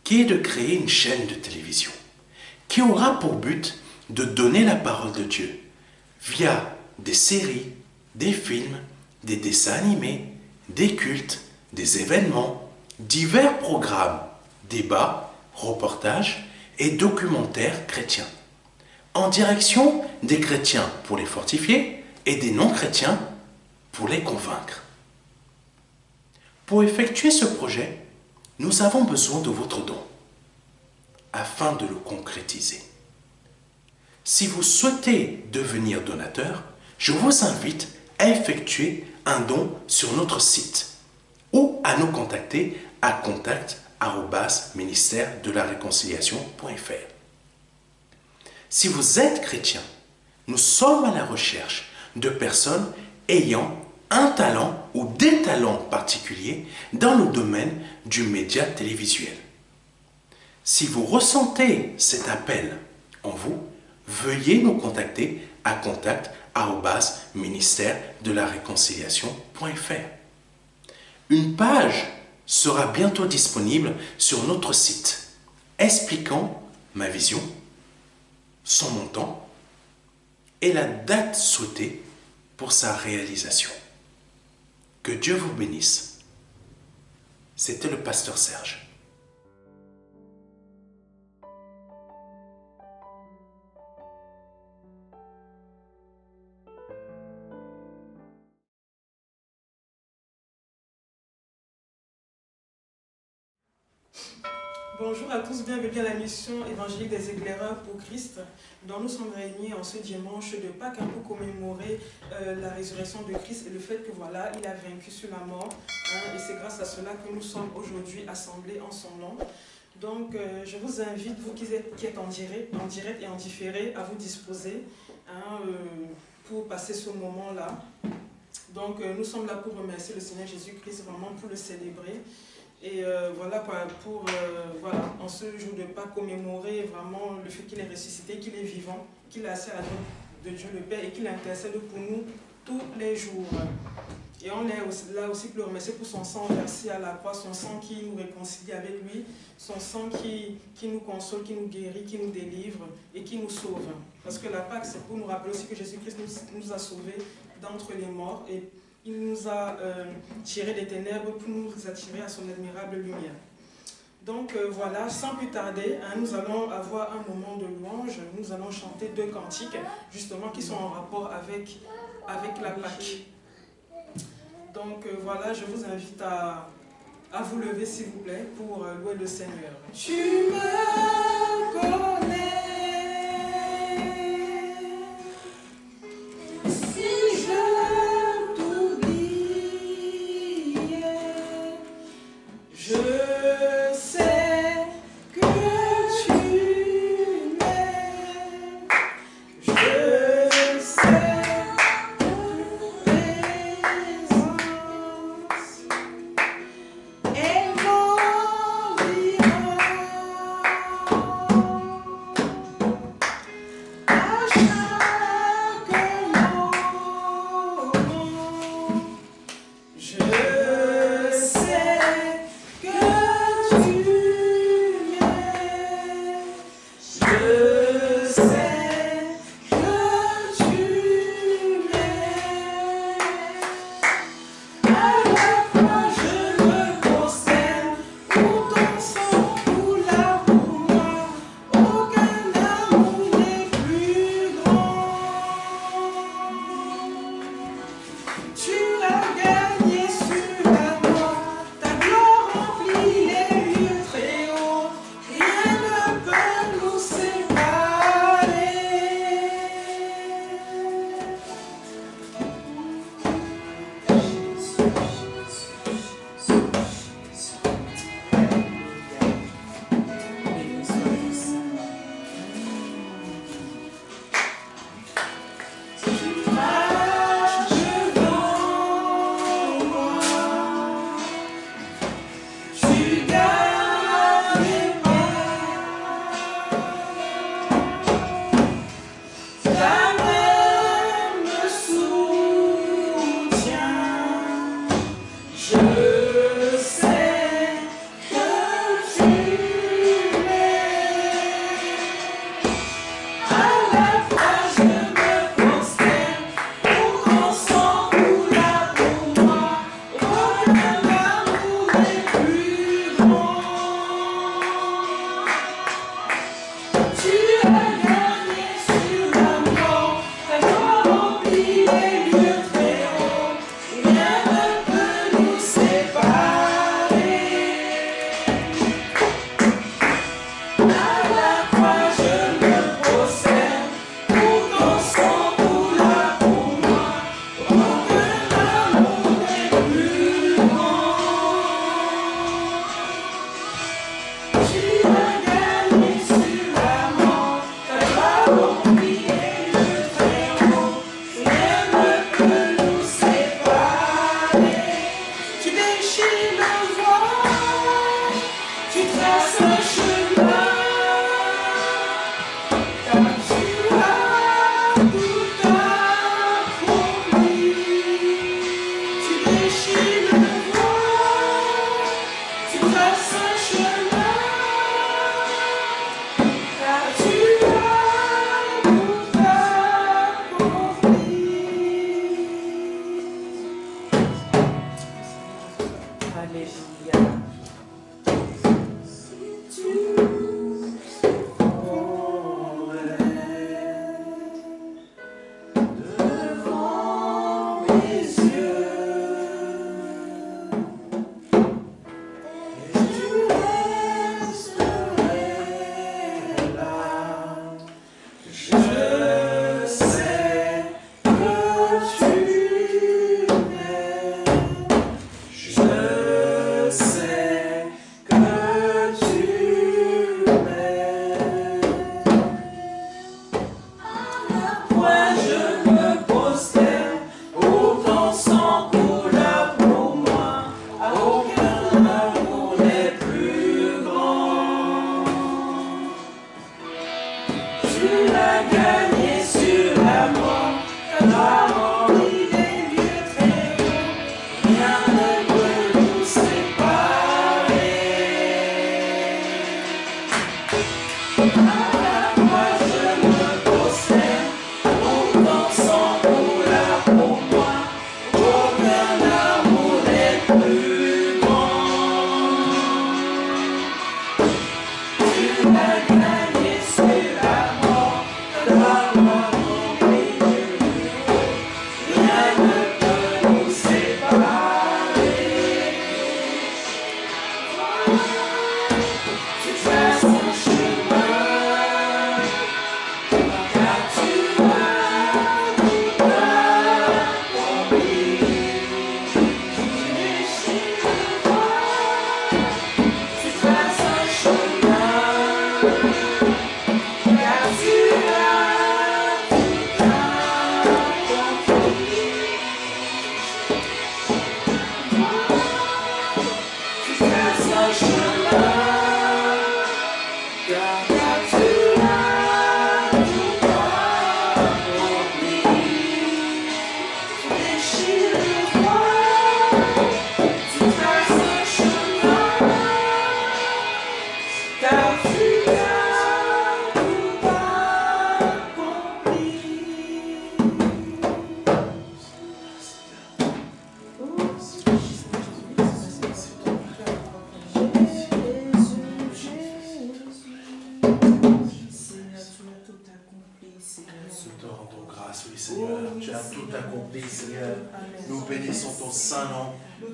qui est de créer une chaîne de télévision qui aura pour but de donner la parole de Dieu via des séries, des films, des dessins animés, des cultes, des événements, divers programmes, débats, reportages et documentaires chrétiens, en direction des chrétiens pour les fortifier et des non-chrétiens pour les convaincre. Pour effectuer ce projet, nous avons besoin de votre don afin de le concrétiser. Si vous souhaitez devenir donateur, je vous invite à effectuer un don sur notre site ou à nous contacter à contact@ministère-de-la-réconciliation.fr. Si vous êtes chrétien, nous sommes à la recherche de personnes ayant un talent ou des talents particuliers dans le domaine du média télévisuel. Si vous ressentez cet appel en vous, veuillez nous contacter à contact@ministère-de-la-réconciliation.fr. Une page sera bientôt disponible sur notre site expliquant ma vision, son montant et la date souhaitée pour sa réalisation. Que Dieu vous bénisse. C'était le pasteur Serge. Bonjour à tous, bienvenue à la mission évangélique des éclaireurs pour Christ, dont nous sommes réunis en ce dimanche de Pâques pour commémorer la résurrection de Christ et le fait que voilà, il a vaincu sur la mort. Et c'est grâce à cela que nous sommes aujourd'hui assemblés en son nom. Donc je vous invite, vous qui êtes en direct et en différé, à vous disposer pour passer ce moment-là. Donc nous sommes là pour remercier le Seigneur Jésus-Christ, vraiment pour le célébrer. Et voilà, voilà, en ce jour de Pâques, commémorer vraiment le fait qu'il est ressuscité, qu'il est vivant, qu'il est assis à la droite de Dieu le Père et qu'il intercède pour nous tous les jours. Et on est là aussi pour le remercier pour son sang versé à la croix, son sang qui nous réconcilie avec lui, son sang qui nous console, qui nous guérit, qui nous délivre et qui nous sauve. Parce que la Pâque, c'est pour nous rappeler aussi que Jésus-Christ nous a sauvés d'entre les morts et il nous a tirés des ténèbres pour nous attirer à son admirable lumière. Donc voilà, sans plus tarder, nous allons avoir un moment de louange. Nous allons chanter 2 cantiques, justement, qui sont en rapport avec la Pâque. Donc voilà, je vous invite à vous lever, s'il vous plaît, pour louer le Seigneur. Tu me connais. Alléluia.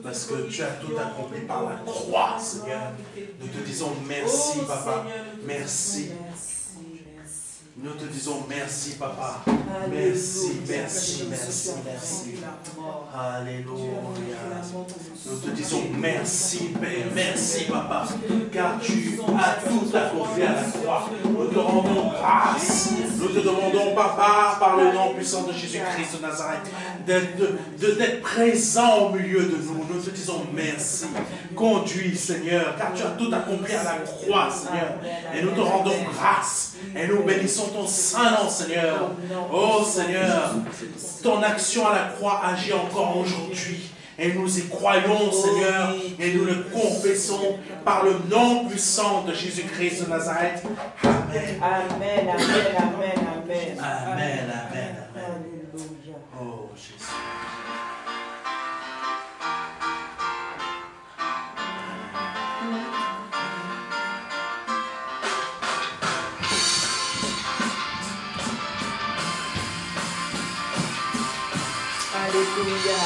Parce que tu as tout accompli par la croix, Seigneur. Nous te disons merci, Papa. Merci. Nous te disons merci, Papa. Merci, merci, merci, merci. Alléluia. Nous te disons merci, Père. Merci, Papa. Car tu as tout accompli à la croix. Nous te rendons grâce. Nous te demandons, Papa, par le nom puissant de Jésus-Christ de Nazareth, d'être présent au milieu de nous. Nous te disons merci. Conduis, Seigneur, car tu as tout accompli à la croix, Seigneur. Et nous te rendons grâce. Et nous bénissons ton saint nom, Seigneur. Oh, Seigneur, ton action à la croix agit encore aujourd'hui. Et nous y croyons, Seigneur, et nous le confessons par le nom puissant de Jésus-Christ de Nazareth. Amen. Amen, amen, amen, amen. Amen, amen, amen. Alléluia. Oh, Jésus. Alléluia.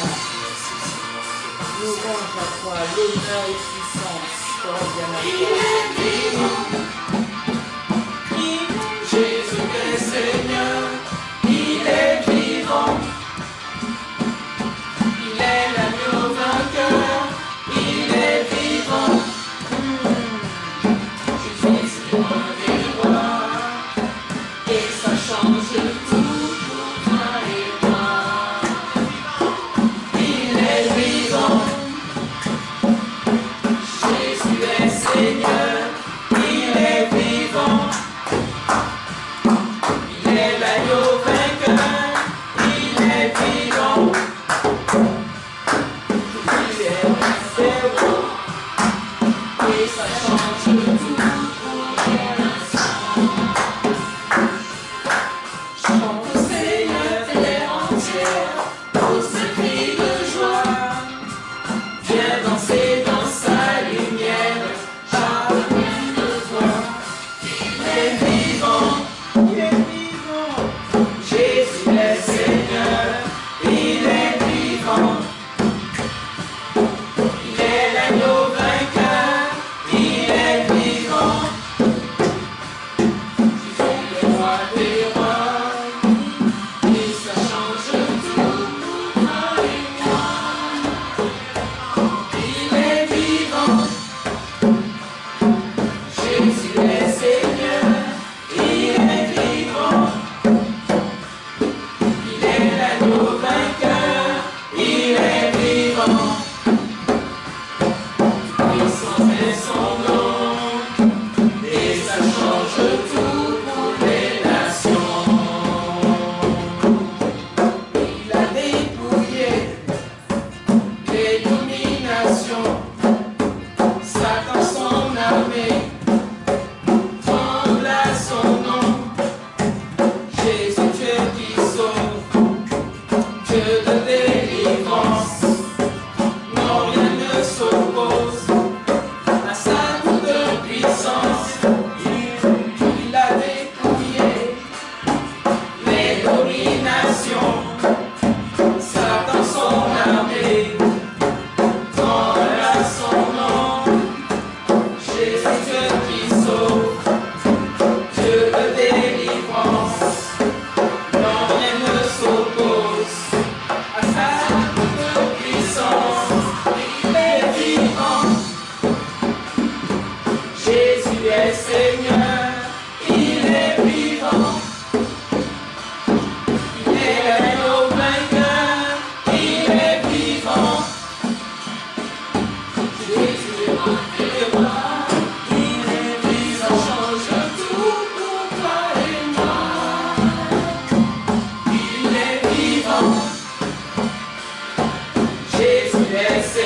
Louange à toi, l'honneur et puissance. Toi, bien Jésus est Seigneur, il est vivant. Il est l'agneau vainqueur, il est vivant. Jésus est roi des rois, et ça change tout pour toi et moi. Il est vivant. Jésus est Seigneur, il est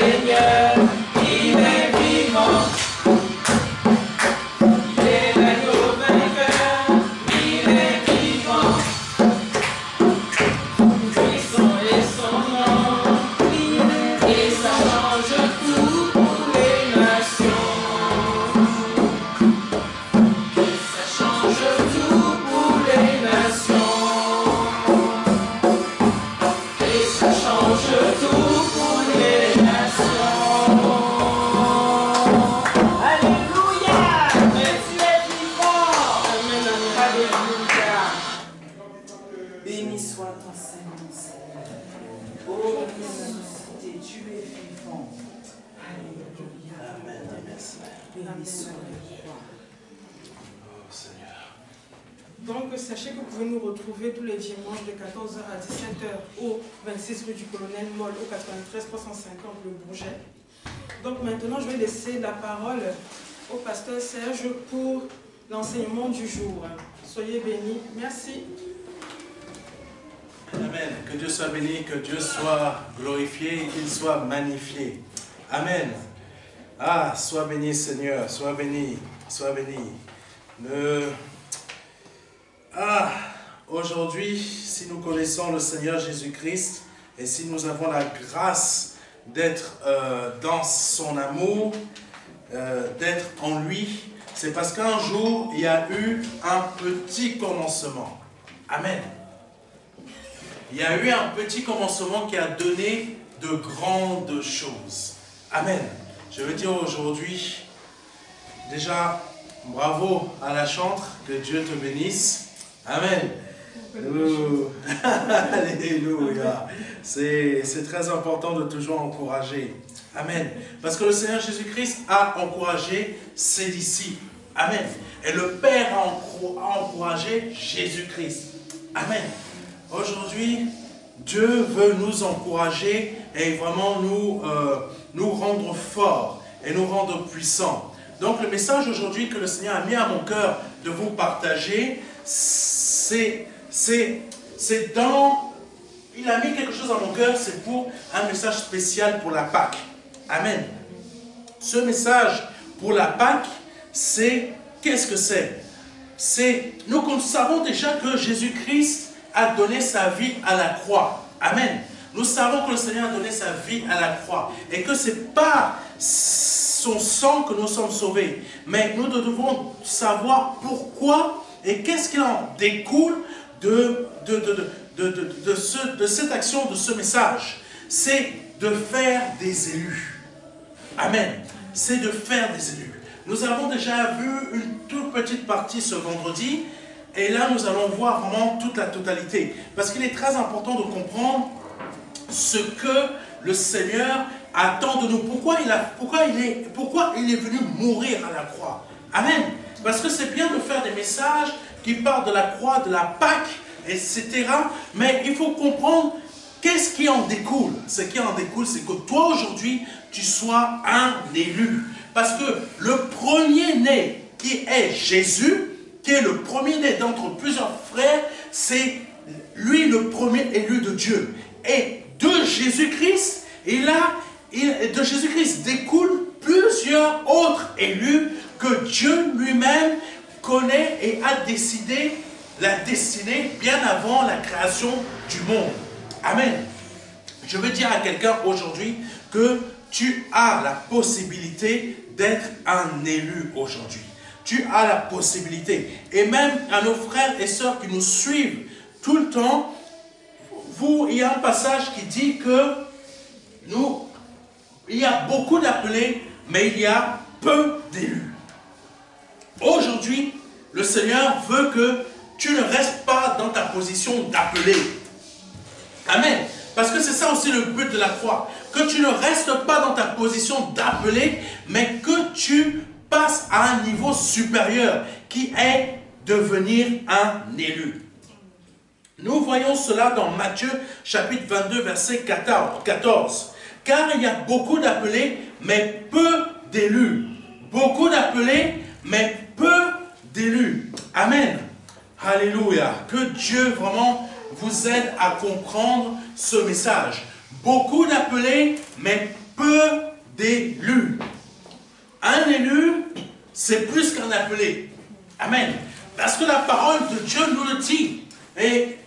Seigneur, il est vivant. Il est l'agneau vainqueur, il est vivant. Puissant est son nom, et ça change tout pour les nations. Ça change tout pour les nations. Et ça change tout pour les nations. Alléluia, mais tu es vivant. Amen, alléluia. Béni soit ton Seigneur, Seigneur. Oh, ressuscité, tu es vivant. Alléluia. Amen. Merci. Béni soit le roi. Oh Seigneur. Donc, sachez que vous pouvez nous retrouver tous les dimanches de 14h à 17h au 26 rue du Colonel Moll, au 93 350 Le Bourget. Donc, maintenant, je vais laisser la parole au pasteur Serge pour l'enseignement du jour. Soyez bénis. Merci. Amen. Que Dieu soit béni, que Dieu soit glorifié et qu'il soit magnifié. Amen. Ah, sois béni Seigneur, sois béni, sois béni. Aujourd'hui, si nous connaissons le Seigneur Jésus-Christ et si nous avons la grâce d'être dans son amour, d'être en lui, c'est parce qu'un jour, il y a eu un petit commencement. Amen. Il y a eu un petit commencement qui a donné de grandes choses. Amen. Je veux dire aujourd'hui, déjà, bravo à la chantre, que Dieu te bénisse. Amen. Alléluia. C'est très important de toujours encourager. Amen. Parce que le Seigneur Jésus-Christ a encouragé ses disciples. Amen. Et le Père a encouragé Jésus-Christ. Amen. Aujourd'hui, Dieu veut nous encourager et vraiment nous rendre forts et nous rendre puissants. Donc le message aujourd'hui que le Seigneur a mis à mon cœur de vous partager, c'est dans... Il a mis quelque chose à mon cœur, c'est pour un message spécial pour la Pâque. Amen. Ce message pour la Pâque, c'est... Qu'est-ce que c'est? Nous savons déjà que Jésus-Christ a donné sa vie à la croix. Amen. Nous savons que le Seigneur a donné sa vie à la croix. Et que ce n'est pas son sang que nous sommes sauvés. Mais nous devons savoir pourquoi et qu'est-ce qui en découle de cette action, de ce message. C'est de faire des élus. Amen. C'est de faire des élus. Nous avons déjà vu une toute petite partie ce vendredi. Et là, nous allons voir vraiment toute la totalité. Parce qu'il est très important de comprendre ce que le Seigneur attend de nous. Pourquoi il est venu mourir à la croix. Amen. Parce que c'est bien de faire des messages qui parlent de la croix, de la Pâque, etc. Mais il faut comprendre qu'est-ce qui en découle. Ce qui en découle, c'est que toi aujourd'hui, tu sois un élu. Parce que le premier-né qui est Jésus, qui est le premier-né d'entre plusieurs frères, c'est lui le premier élu de Dieu. Et de Jésus-Christ, de Jésus-Christ découlent plusieurs autres élus que Dieu lui-même connaît et a décidé la destinée bien avant la création du monde. Amen. Je veux dire à quelqu'un aujourd'hui que tu as la possibilité d'être un élu aujourd'hui. Tu as la possibilité. Et même à nos frères et sœurs qui nous suivent tout le temps, il y a un passage qui dit que il y a beaucoup d'appelés, mais il y a peu d'élus. Aujourd'hui, le Seigneur veut que tu ne restes pas dans ta position d'appelé. Amen. Parce que c'est ça aussi le but de la croix. Que tu ne restes pas dans ta position d'appelé, mais que tu passes à un niveau supérieur, qui est devenir un élu. Nous voyons cela dans Matthieu chapitre 22, verset 14. Car il y a beaucoup d'appelés, mais peu d'élus. Beaucoup d'appelés, mais peu d'élus. Amen. Alléluia. Que Dieu vraiment vous aide à comprendre ce message. Beaucoup d'appelés, mais peu Amen. Parce que la parole de Dieu nous le dit. Et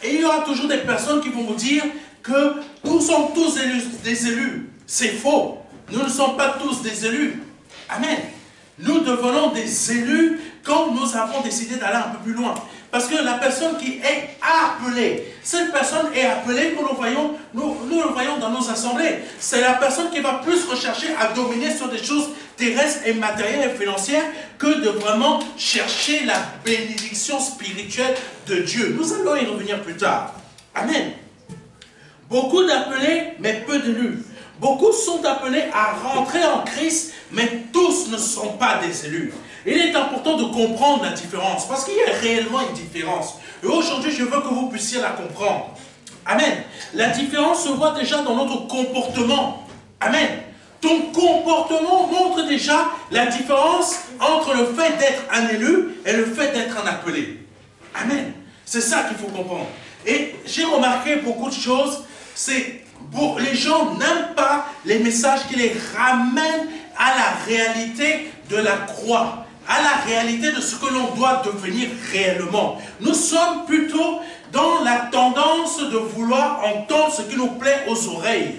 il y aura toujours des personnes qui vont vous dire que nous sommes tous des élus. C'est faux. Nous ne sommes pas tous des élus. Amen. Nous devenons des élus quand nous avons décidé d'aller un peu plus loin. Parce que la personne qui est appelée, cette personne est appelée, nous le voyons dans nos assemblées. C'est la personne qui va plus rechercher à dominer sur des choses terrestres et matérielles et financières que de vraiment chercher la bénédiction spirituelle de Dieu. Nous allons y revenir plus tard. Amen. Beaucoup d'appelés, mais peu d'élus. Beaucoup sont appelés à rentrer en Christ, mais tous ne sont pas des élus. Il est important de comprendre la différence, parce qu'il y a réellement une différence. Et aujourd'hui, je veux que vous puissiez la comprendre. Amen. La différence se voit déjà dans notre comportement. Amen. Ton comportement montre déjà la différence entre le fait d'être un élu et le fait d'être un appelé. Amen. C'est ça qu'il faut comprendre. Et j'ai remarqué beaucoup de choses, les gens n'aiment pas les messages qui les ramènent à la réalité de la croix, à la réalité de ce que l'on doit devenir réellement. Nous sommes plutôt dans la tendance de vouloir entendre ce qui nous plaît aux oreilles.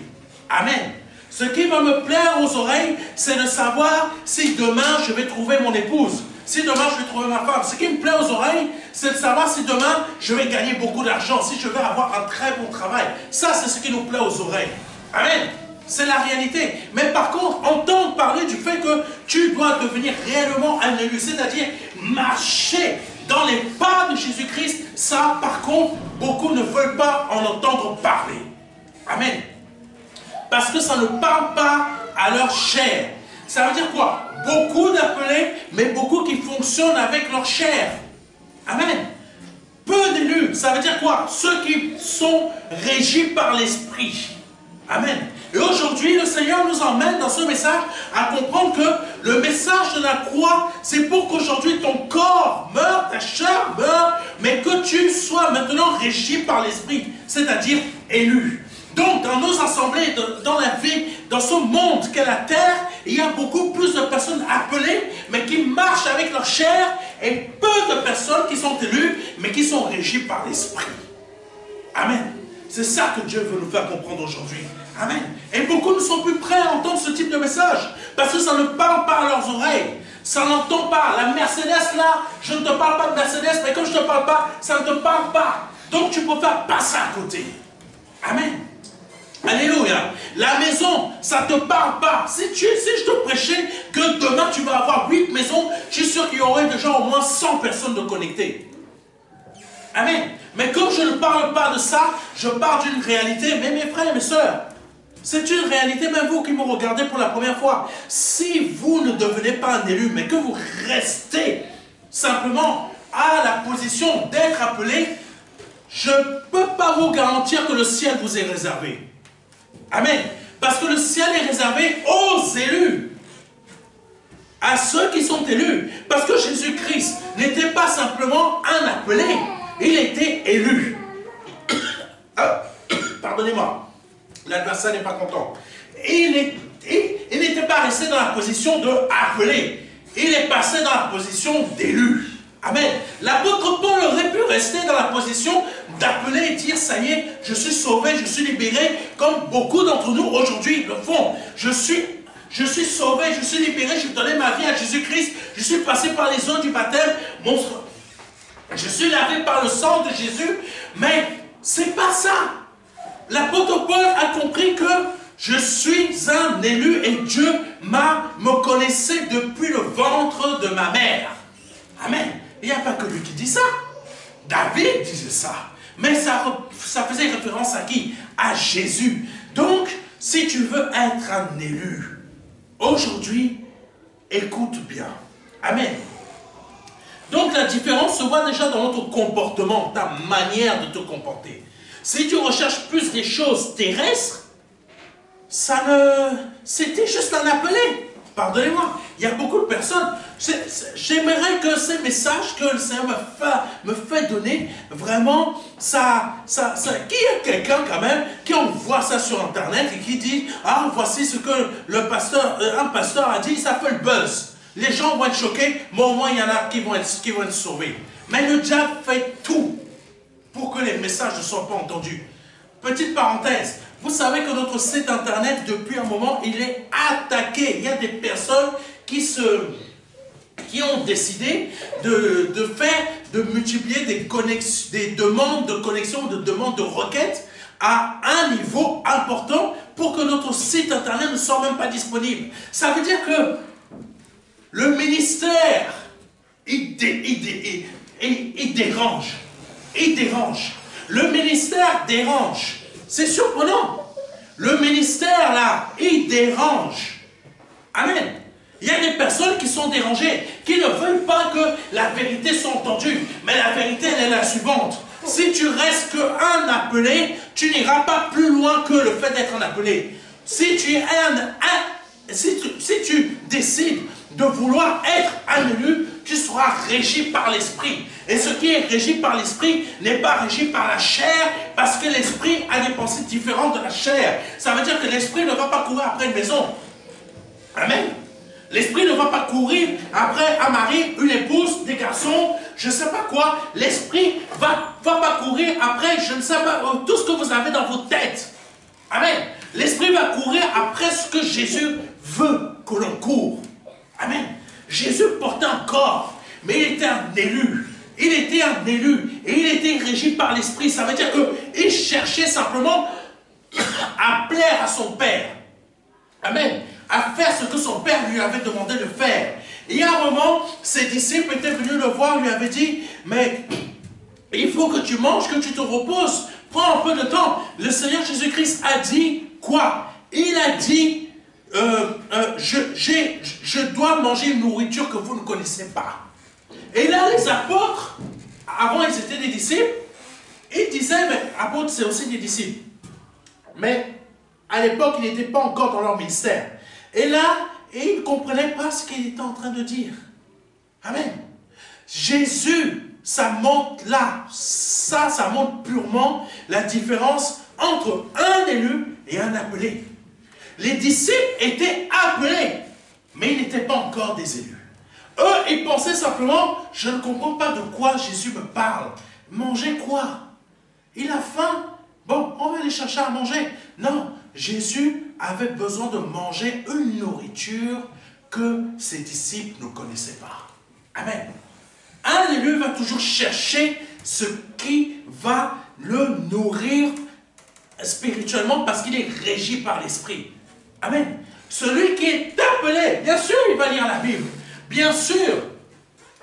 Amen. Ce qui va me plaire aux oreilles, c'est de savoir si demain je vais trouver mon épouse. Si demain je vais trouver ma femme. Ce qui me plaît aux oreilles, c'est de savoir si demain je vais gagner beaucoup d'argent, si je vais avoir un très bon travail. Ça, c'est ce qui nous plaît aux oreilles. Amen. C'est la réalité. Mais par contre, entendre parler du fait que tu dois devenir réellement un élu, c'est-à-dire marcher dans les pas de Jésus-Christ, ça, par contre, beaucoup ne veulent pas en entendre parler. Amen. Parce que ça ne parle pas à leur chair. Ça veut dire quoi? Beaucoup d'appelés, mais beaucoup qui fonctionnent avec leur chair. Amen. Peu d'élus, ça veut dire quoi? Ceux qui sont régis par l'Esprit. Amen. Et aujourd'hui, le Seigneur nous emmène dans ce message à comprendre que le message de la croix, c'est pour qu'aujourd'hui ton corps meure, ta chair meure, mais que tu sois maintenant régi par l'Esprit, c'est-à-dire élu. Donc, dans nos assemblées, dans la vie, dans ce monde qu'est la terre, il y a beaucoup plus de personnes appelées, mais qui marchent avec leur chair, et peu de personnes qui sont élues, mais qui sont régies par l'Esprit. Amen. C'est ça que Dieu veut nous faire comprendre aujourd'hui. Amen. Et beaucoup ne sont plus prêts à entendre ce type de message, parce que ça ne parle pas à leurs oreilles. Ça n'entend pas. La Mercedes là, je ne te parle pas de Mercedes, mais comme je ne te parle pas, ça ne te parle pas. Donc tu peux faire passer à côté. Amen. Alléluia. La maison, ça ne te parle pas. Si je te prêchais que demain tu vas avoir 8 maisons, je suis sûr qu'il y aurait déjà au moins 100 personnes de connectées. Amen. Mais comme je ne parle pas de ça, je parle d'une réalité. Mais mes frères et mes sœurs, c'est une réalité, même vous qui me regardez pour la première fois. Si vous ne devenez pas un élu, mais que vous restez simplement à la position d'être appelé, je ne peux pas vous garantir que le ciel vous est réservé. Amen. Parce que le ciel est réservé aux élus. À ceux qui sont élus. Parce que Jésus-Christ n'était pas simplement un appelé. Il était élu. Pardonnez-moi. L'adversaire n'est pas content. Il n'était pas resté dans la position de appelé. Il est passé dans la position d'élu. Amen. L'apôtre Paul aurait pu rester dans la position d'appeler et dire, ça y est, je suis sauvé, je suis libéré, comme beaucoup d'entre nous aujourd'hui le font. Je suis sauvé, je suis libéré, j'ai donné ma vie à Jésus-Christ, je suis passé par les eaux du baptême, je suis lavé par le sang de Jésus, mais c'est pas ça. L'apôtre Paul a compris que je suis un élu et Dieu me connaissait depuis le ventre de ma mère. Amen. Il n'y a pas que lui qui dit ça. David disait ça. Mais ça faisait référence à qui? À Jésus. Donc, si tu veux être un élu, aujourd'hui, écoute bien. Amen. Donc, la différence se voit déjà dans notre comportement, ta manière de te comporter. Si tu recherches plus des choses terrestres, c'était juste un appelé. Pardonnez-moi, il y a beaucoup de personnes. J'aimerais que ces messages que le Seigneur me fait donner, vraiment, qu'il y ait quelqu'un quand même qui envoie ça sur Internet et qui dit, ah, voici ce que un pasteur a dit, ça fait le buzz. Les gens vont être choqués, mais au moins il y en a qui vont être sauvés. Mais le diable fait tout pour que les messages ne soient pas entendus. Petite parenthèse, vous savez que notre site internet, depuis un moment, il est attaqué. Il y a des personnes qui ont décidé de multiplier des demandes de connexion, de demandes de requêtes à un niveau important pour que notre site internet ne soit même pas disponible. Ça veut dire que le ministère, il dérange. Il dérange. Le ministère dérange. C'est surprenant. Le ministère, là, il dérange. Amen. Il y a des personnes qui sont dérangées, qui ne veulent pas que la vérité soit entendue. Mais la vérité, elle est la suivante. Si tu restes qu'un appelé, tu n'iras pas plus loin que le fait d'être un appelé. Si tu es si tu décides de vouloir être un élu, tu seras régi par l'esprit. Et ce qui est régi par l'esprit n'est pas régi par la chair, parce que l'esprit a des pensées différentes de la chair. Ça veut dire que l'esprit ne va pas courir après une maison. Amen. L'esprit ne va pas courir après un mari, une épouse, des garçons, je ne sais pas quoi. L'esprit ne va pas courir après, je ne sais pas, tout ce que vous avez dans vos têtes. Amen. L'esprit va courir après ce que Jésus veut que l'on court. Amen. Jésus portait un corps, mais il était un élu. Il était un élu et il était régi par l'esprit. Ça veut dire qu'il cherchait simplement à plaire à son Père. Amen. À faire ce que son Père lui avait demandé de faire. Et il y a un moment, ses disciples étaient venus le voir, lui avaient dit, mais il faut que tu manges, que tu te reposes. Prends un peu de temps. Le Seigneur Jésus-Christ a dit quoi? Il a dit, je dois manger une nourriture que vous ne connaissez pas. Et là, les apôtres, avant ils étaient des disciples, ils disaient, mais apôtres c'est aussi des disciples. Mais à l'époque, ils n'étaient pas encore dans leur ministère. Et là, ils ne comprenaient pas ce qu'il était en train de dire. Amen. Jésus, ça montre là, ça montre purement la différence entre un élu et un appelé. Les disciples étaient appelés, mais ils n'étaient pas encore des élus. Eux, ils pensaient simplement, je ne comprends pas de quoi Jésus me parle. Manger quoi? Il a faim? Bon, on va aller chercher à manger. Non, Jésus avait besoin de manger une nourriture que ses disciples ne connaissaient pas. Amen. Un élu va toujours chercher ce qui va le nourrir spirituellement parce qu'il est régi par l'esprit. Amen. Celui qui est appelé, bien sûr, il va lire la Bible. Bien sûr,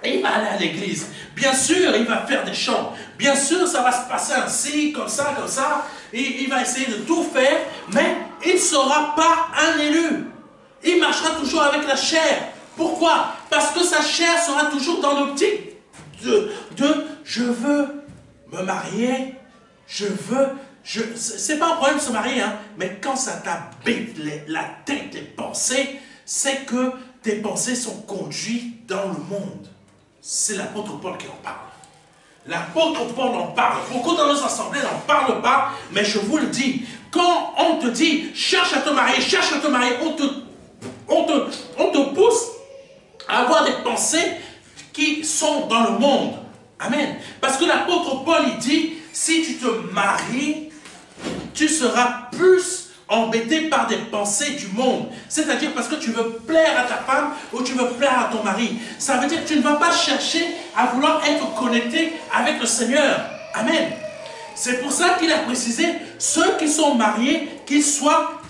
il va aller à l'église. Bien sûr, il va faire des chants. Bien sûr, ça va se passer ainsi, comme ça, comme ça. Il va essayer de tout faire, mais il ne sera pas un élu. Il marchera toujours avec la chair. Pourquoi? Parce que sa chair sera toujours dans l'optique de je veux me marier, c'est pas un problème de se marier, hein, mais quand ça t'habite la tête, les pensées, c'est que tes pensées sont conduites dans le monde. C'est l'apôtre Paul qui en parle. L'apôtre Paul en parle. Beaucoup dans nos assemblées n'en parlent pas, mais je vous le dis, quand on te dit cherche à te marier, on te pousse à avoir des pensées qui sont dans le monde. Amen. Parce que l'apôtre Paul, il dit, si tu te maries, tu seras plus embêté par des pensées du monde. C'est-à-dire parce que tu veux plaire à ta femme ou tu veux plaire à ton mari. Ça veut dire que tu ne vas pas chercher à vouloir être connecté avec le Seigneur. Amen. C'est pour ça qu'il a précisé, ceux qui sont mariés, qu'ils soient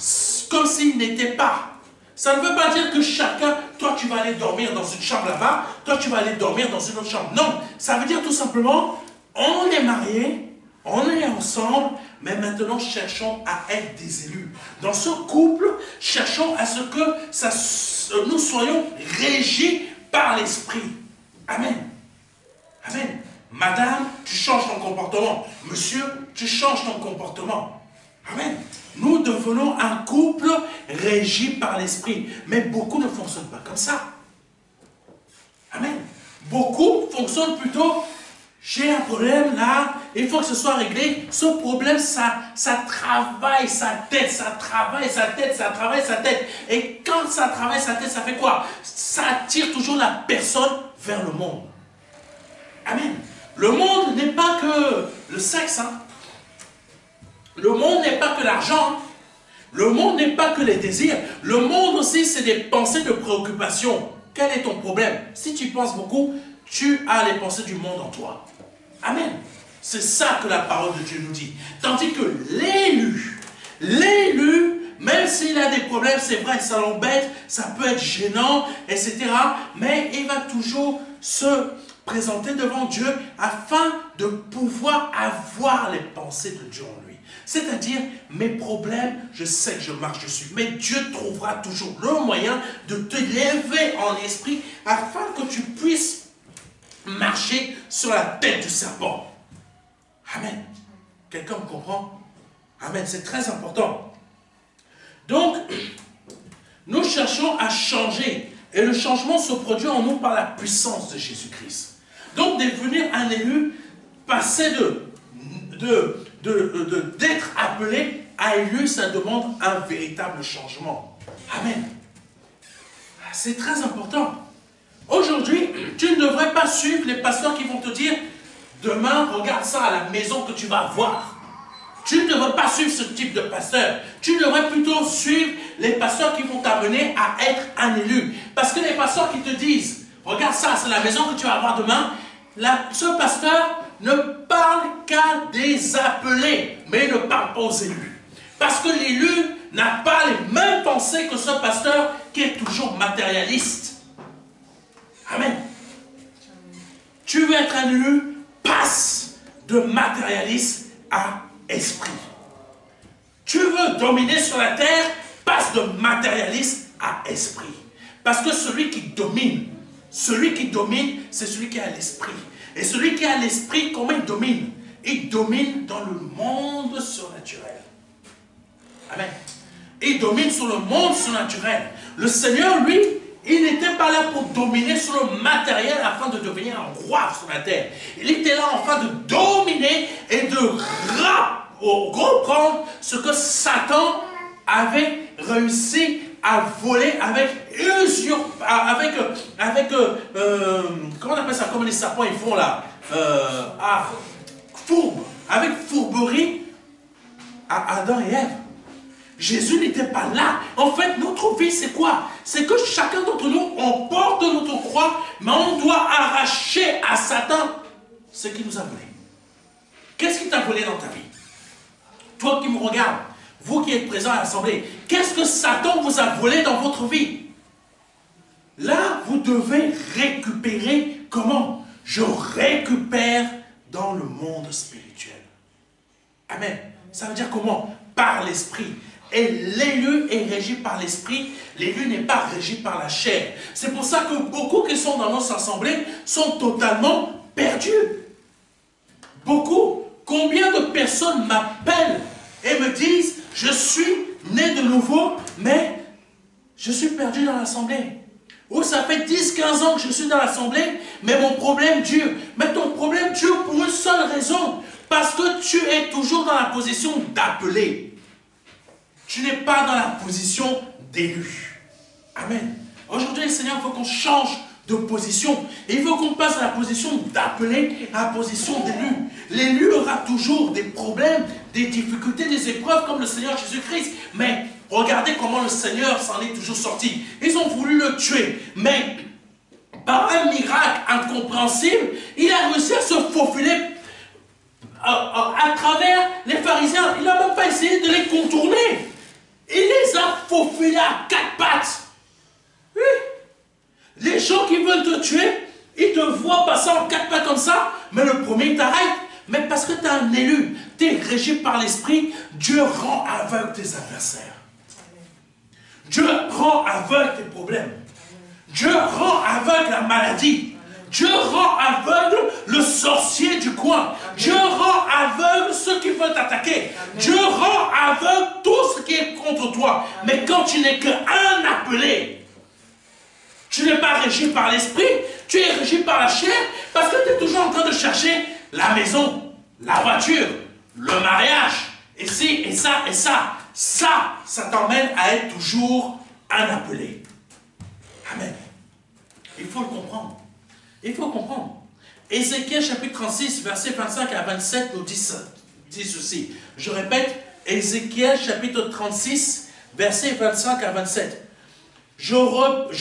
comme s'ils n'étaient pas. Ça ne veut pas dire que chacun, toi tu vas aller dormir dans une chambre là-bas, toi tu vas aller dormir dans une autre chambre. Non, ça veut dire tout simplement, on est mariés, on est ensemble, mais maintenant cherchons à être des élus. Dans ce couple, cherchons à ce que nous soyons régis par l'esprit. Amen. Amen. Madame, tu changes ton comportement. Monsieur, tu changes ton comportement. Amen. Nous devenons un couple régi par l'esprit. Mais beaucoup ne fonctionnent pas comme ça. Amen. Beaucoup fonctionnent plutôt j'ai un problème là, il faut que ce soit réglé. Ce problème, ça travaille sa tête, ça travaille sa tête, ça travaille sa tête. Et quand ça travaille sa tête, ça fait quoi? Ça attire toujours la personne vers le monde. Amen. Le monde n'est pas que le sexe. Hein. Le monde n'est pas que l'argent. Hein. Le monde n'est pas que les désirs. Le monde aussi, c'est des pensées de préoccupation. Quel est ton problème? Si tu penses beaucoup, tu as les pensées du monde en toi. Amen. C'est ça que la parole de Dieu nous dit. Tandis que l'élu, même s'il a des problèmes, c'est vrai, ça l'embête, ça peut être gênant, etc. Mais il va toujours se présenter devant Dieu afin de pouvoir avoir les pensées de Dieu en lui. C'est-à-dire, mes problèmes, je sais que je marche dessus, mais Dieu trouvera toujours le moyen de te lever en esprit afin que tu puisses marcher sur la tête du serpent. Amen. Quelqu'un me comprend? Amen, c'est très important. Donc, nous cherchons à changer. Et le changement se produit en nous par la puissance de Jésus-Christ. Donc, devenir un élu, passer d'être appelé à élu, ça demande un véritable changement. Amen. C'est très important. Aujourd'hui, tu ne devrais pas suivre les pasteurs qui vont te dire « Demain, regarde ça à la maison que tu vas voir ». Tu ne devrais pas suivre ce type de pasteur. Tu devrais plutôt suivre les pasteurs qui vont t'amener à être un élu. Parce que les pasteurs qui te disent « Regarde ça, c'est la maison que tu vas voir demain », ce pasteur ne parle qu'à des appelés, mais il ne parle pas aux élus. Parce que l'élu n'a pas les mêmes pensées que ce pasteur qui est toujours matérialiste. Amen. Tu veux être un élu, passe de matérialiste à esprit. Tu veux dominer sur la terre, passe de matérialiste à esprit. Parce que celui qui domine, c'est celui qui a l'esprit. Et celui qui a l'esprit, comment il domine? Il domine dans le monde surnaturel. Amen. Il domine sur le monde surnaturel. Le Seigneur, lui, il n'était pas là pour dominer sur le matériel afin de devenir un roi sur la terre. Il était là afin de dominer et de reprendre ce que Satan avait réussi à voler avec comment on appelle ça, comme les serpents ils font là, avec fourberie à Adam et Ève. Jésus n'était pas là. En fait, notre vie, c'est quoi? C'est que chacun d'entre nous, on porte notre croix, mais on doit arracher à Satan ce qu'il nous a volé. Qu'est-ce qui t'a volé dans ta vie? Toi qui me regardes, vous qui êtes présents à l'assemblée, qu'est-ce que Satan vous a volé dans votre vie? Là, vous devez récupérer. Comment? Je récupère dans le monde spirituel. Amen. Ça veut dire comment? Par l'esprit. Et l'élu est régi par l'esprit, l'élu n'est pas régi par la chair. C'est pour ça que beaucoup qui sont dans nos assemblées sont totalement perdus. Beaucoup. Combien de personnes m'appellent et me disent « Je suis né de nouveau, mais je suis perdu dans l'assemblée. » Ou ça fait 10-15 ans que je suis dans l'assemblée, mais mon problème dure. Mais ton problème dure pour une seule raison. Parce que tu es toujours dans la position d'appelé. Tu n'es pas dans la position d'élu. Amen. Aujourd'hui, le Seigneur veut qu'on change de position. Et il veut qu'on passe à la position d'appelé à la position d'élu. L'élu aura toujours des problèmes, des difficultés, des épreuves comme le Seigneur Jésus-Christ. Mais regardez comment le Seigneur s'en est toujours sorti. Ils ont voulu le tuer. Mais par un miracle incompréhensible, il a réussi à se faufiler à travers les pharisiens. Il n'a même pas essayé de les contourner. Il les a faufilés à quatre pattes. Oui. Les gens qui veulent te tuer, ils te voient passer en quatre pattes comme ça, mais le premier t'arrête. Mais parce que tu es un élu, tu es régi par l'esprit, Dieu rend aveugle tes adversaires. Dieu rend aveugle tes problèmes. Dieu rend aveugle la maladie. Dieu rend aveugle le sorcier du coin. Dieu rend aveugle ceux qui veulent t'attaquer. Dieu rend aveugle tout ce qui est contre toi. Mais quand tu n'es qu'un appelé, tu n'es pas régi par l'esprit, Tu es régi par la chair parce que tu es toujours en train de chercher la maison, la voiture, le mariage, et ci, et ça, et ça. Ça t'emmène à être toujours un appelé. Amen. Il faut le comprendre. Il faut comprendre. Ézéchiel chapitre 36, versets 25 à 27 nous dit ceci. Je répète, Ézéchiel chapitre 36, versets 25 à 27. Je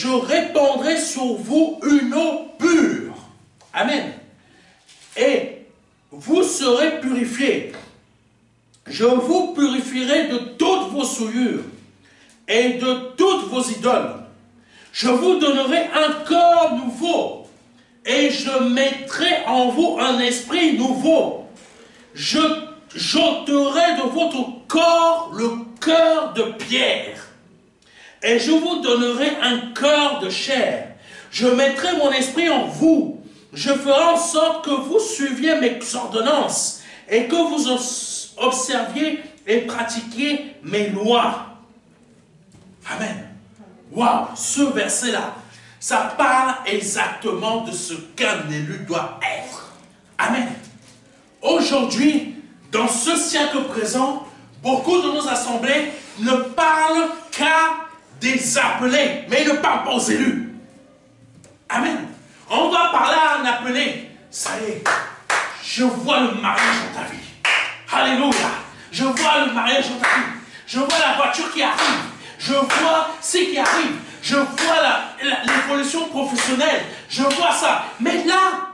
répandrai sur vous une eau pure. Amen. Et vous serez purifiés. Je vous purifierai de toutes vos souillures et de toutes vos idoles. Je vous donnerai un corps nouveau et je mettrai en vous un esprit nouveau. J'ôterai de votre corps le cœur de pierre et je vous donnerai un cœur de chair. Je mettrai mon esprit en vous. Je ferai en sorte que vous suiviez mes ordonnances et que vous observiez et pratiquiez mes lois. Amen. Waouh, ce verset-là, ça parle exactement de ce qu'un élu doit être. Amen. Aujourd'hui, dans ce siècle présent, beaucoup de nos assemblées ne parlent qu'à des appelés, mais ils ne parlent pas aux élus. Amen. On va parler à un appelé. Ça y est, je vois le mariage dans ta vie. Alléluia. Je vois le mariage dans ta vie. Je vois la voiture qui arrive. Je vois ce qui arrive. Je vois l'évolution professionnelle. Je vois ça. Mais là,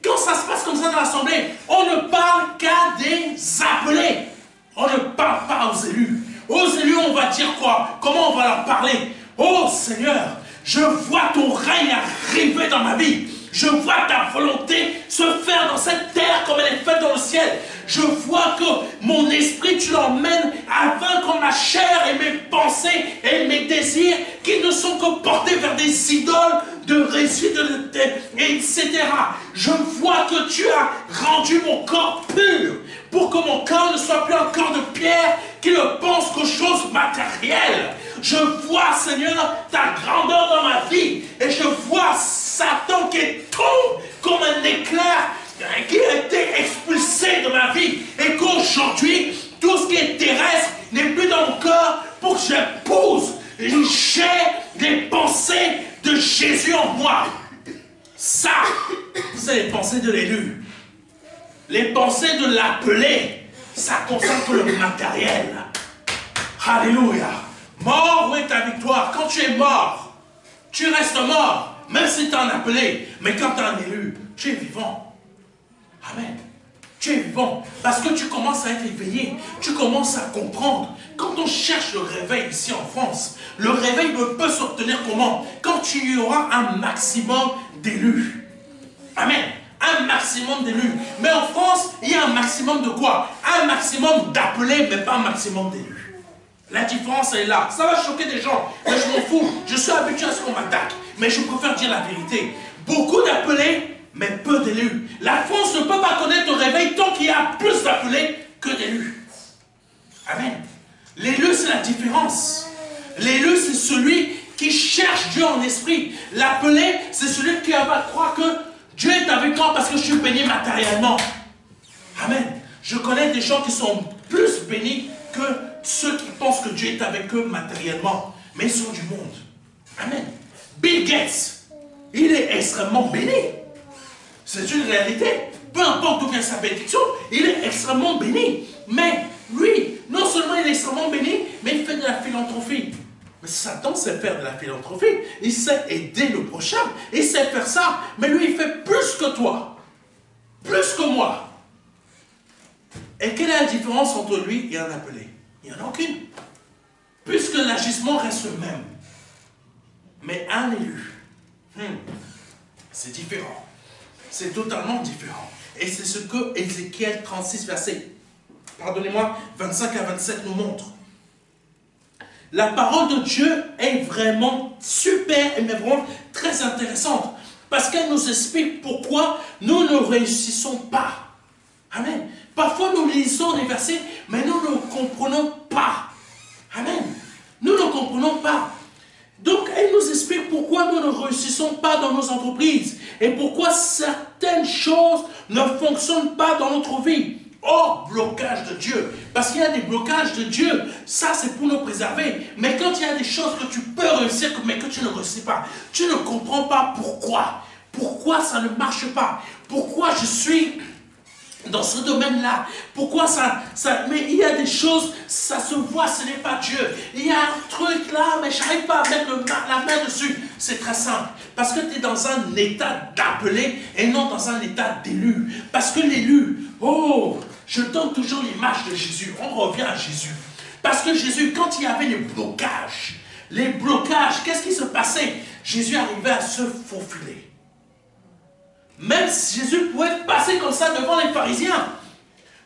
quand ça se passe comme ça dans l'assemblée, on ne parle qu'à des appelés. On ne parle pas aux élus. Aux élus, on va dire quoi? Comment on va leur parler? Oh Seigneur, je vois ton règne arriver dans ma vie. Je vois ta volonté se faire dans cette terre comme elle est faite dans le ciel. Je vois que mon esprit, tu l'emmènes à vaincre ma chair et mes pensées et mes désirs qui ne sont que portés vers des idoles de résidus, etc. Je vois que tu as rendu mon corps pur pour que mon corps ne soit plus un corps de pierre qui ne pense qu'aux choses matérielles. Je vois, Seigneur, ta grandeur dans ma vie et je vois Satan qui tombe comme un éclair qui a été expulsé de ma vie et qu'aujourd'hui, tout ce qui est terrestre n'est plus dans mon cœur pour que j'épouse, j'ai les pensées de Jésus en moi. Ça, c'est les pensées de l'élu. Les pensées de l'appelé, ça concerne que le matériel. Alléluia. Mort, où est ta victoire? Quand tu es mort, tu restes mort, même si tu es un appelé. Mais quand tu es un élu, tu es vivant. Amen. Tu es vivant parce que tu commences à être éveillé. Tu commences à comprendre. Quand on cherche le réveil ici en France, le réveil ne peut s'obtenir comment? Quand tu y auras un maximum d'élus. Amen. Un maximum d'élus. Mais en France, il y a un maximum de quoi? Un maximum d'appelés, mais pas un maximum d'élus. La différence est là. Ça va choquer des gens, mais je m'en fous. Je suis habitué à ce qu'on m'attaque. Mais je préfère dire la vérité. Beaucoup d'appelés, mais peu d'élus. La France ne peut pas connaître le réveil tant qu'il y a plus d'appelés que d'élus. Amen. L'élu, c'est la différence. L'élu, c'est celui qui cherche Dieu en esprit. L'appelé, c'est celui qui va croire que Dieu est avec moi parce que je suis béni matériellement. Amen. Je connais des gens qui sont plus bénis que ceux qui pensent que Dieu est avec eux matériellement. Mais ils sont du monde. Amen. Bill Gates, il est extrêmement béni. C'est une réalité. Peu importe d'où vient sa bénédiction, il est extrêmement béni. Mais lui, non seulement il est extrêmement béni, mais il fait de la philanthropie. Mais Satan sait faire de la philanthropie. Il sait aider le prochain. Il sait faire ça. Mais lui, il fait plus que toi. Plus que moi. Et quelle est la différence entre lui et un appelé? Il n'y en a aucune. Puisque l'agissement reste le même. Mais un élu, c'est différent. C'est totalement différent. Et c'est ce que Ézéchiel 36, verset, pardonnez-moi, 25 à 27 nous montre. La parole de Dieu est vraiment super et vraiment très intéressante. Parce qu'elle nous explique pourquoi nous ne réussissons pas. Amen. Parfois nous lisons des versets, mais nous ne comprenons pas. Amen. Nous ne comprenons pas. Donc elle nous explique pourquoi pourquoi nous ne réussissons pas dans nos entreprises et pourquoi certaines choses ne fonctionnent pas dans notre vie. Hors blocage de Dieu. Parce qu'il y a des blocages de Dieu. Ça, c'est pour nous préserver. Mais quand il y a des choses que tu peux réussir, mais que tu ne réussis pas, tu ne comprends pas pourquoi. Pourquoi ça ne marche pas? Pourquoi je suis dans ce domaine-là? Pourquoi mais il y a des choses, ça se voit, ce n'est pas Dieu. Il y a un truc là, mais je n'arrive pas à mettre la main dessus. C'est très simple. Parce que tu es dans un état d'appelé et non dans un état d'élu. Parce que l'élu, oh, je donne toujours l'image de Jésus. On revient à Jésus. Parce que Jésus, quand il y avait les blocages, qu'est-ce qui se passait? Jésus arrivait à se faufiler. Même si Jésus pouvait passer comme ça devant les pharisiens.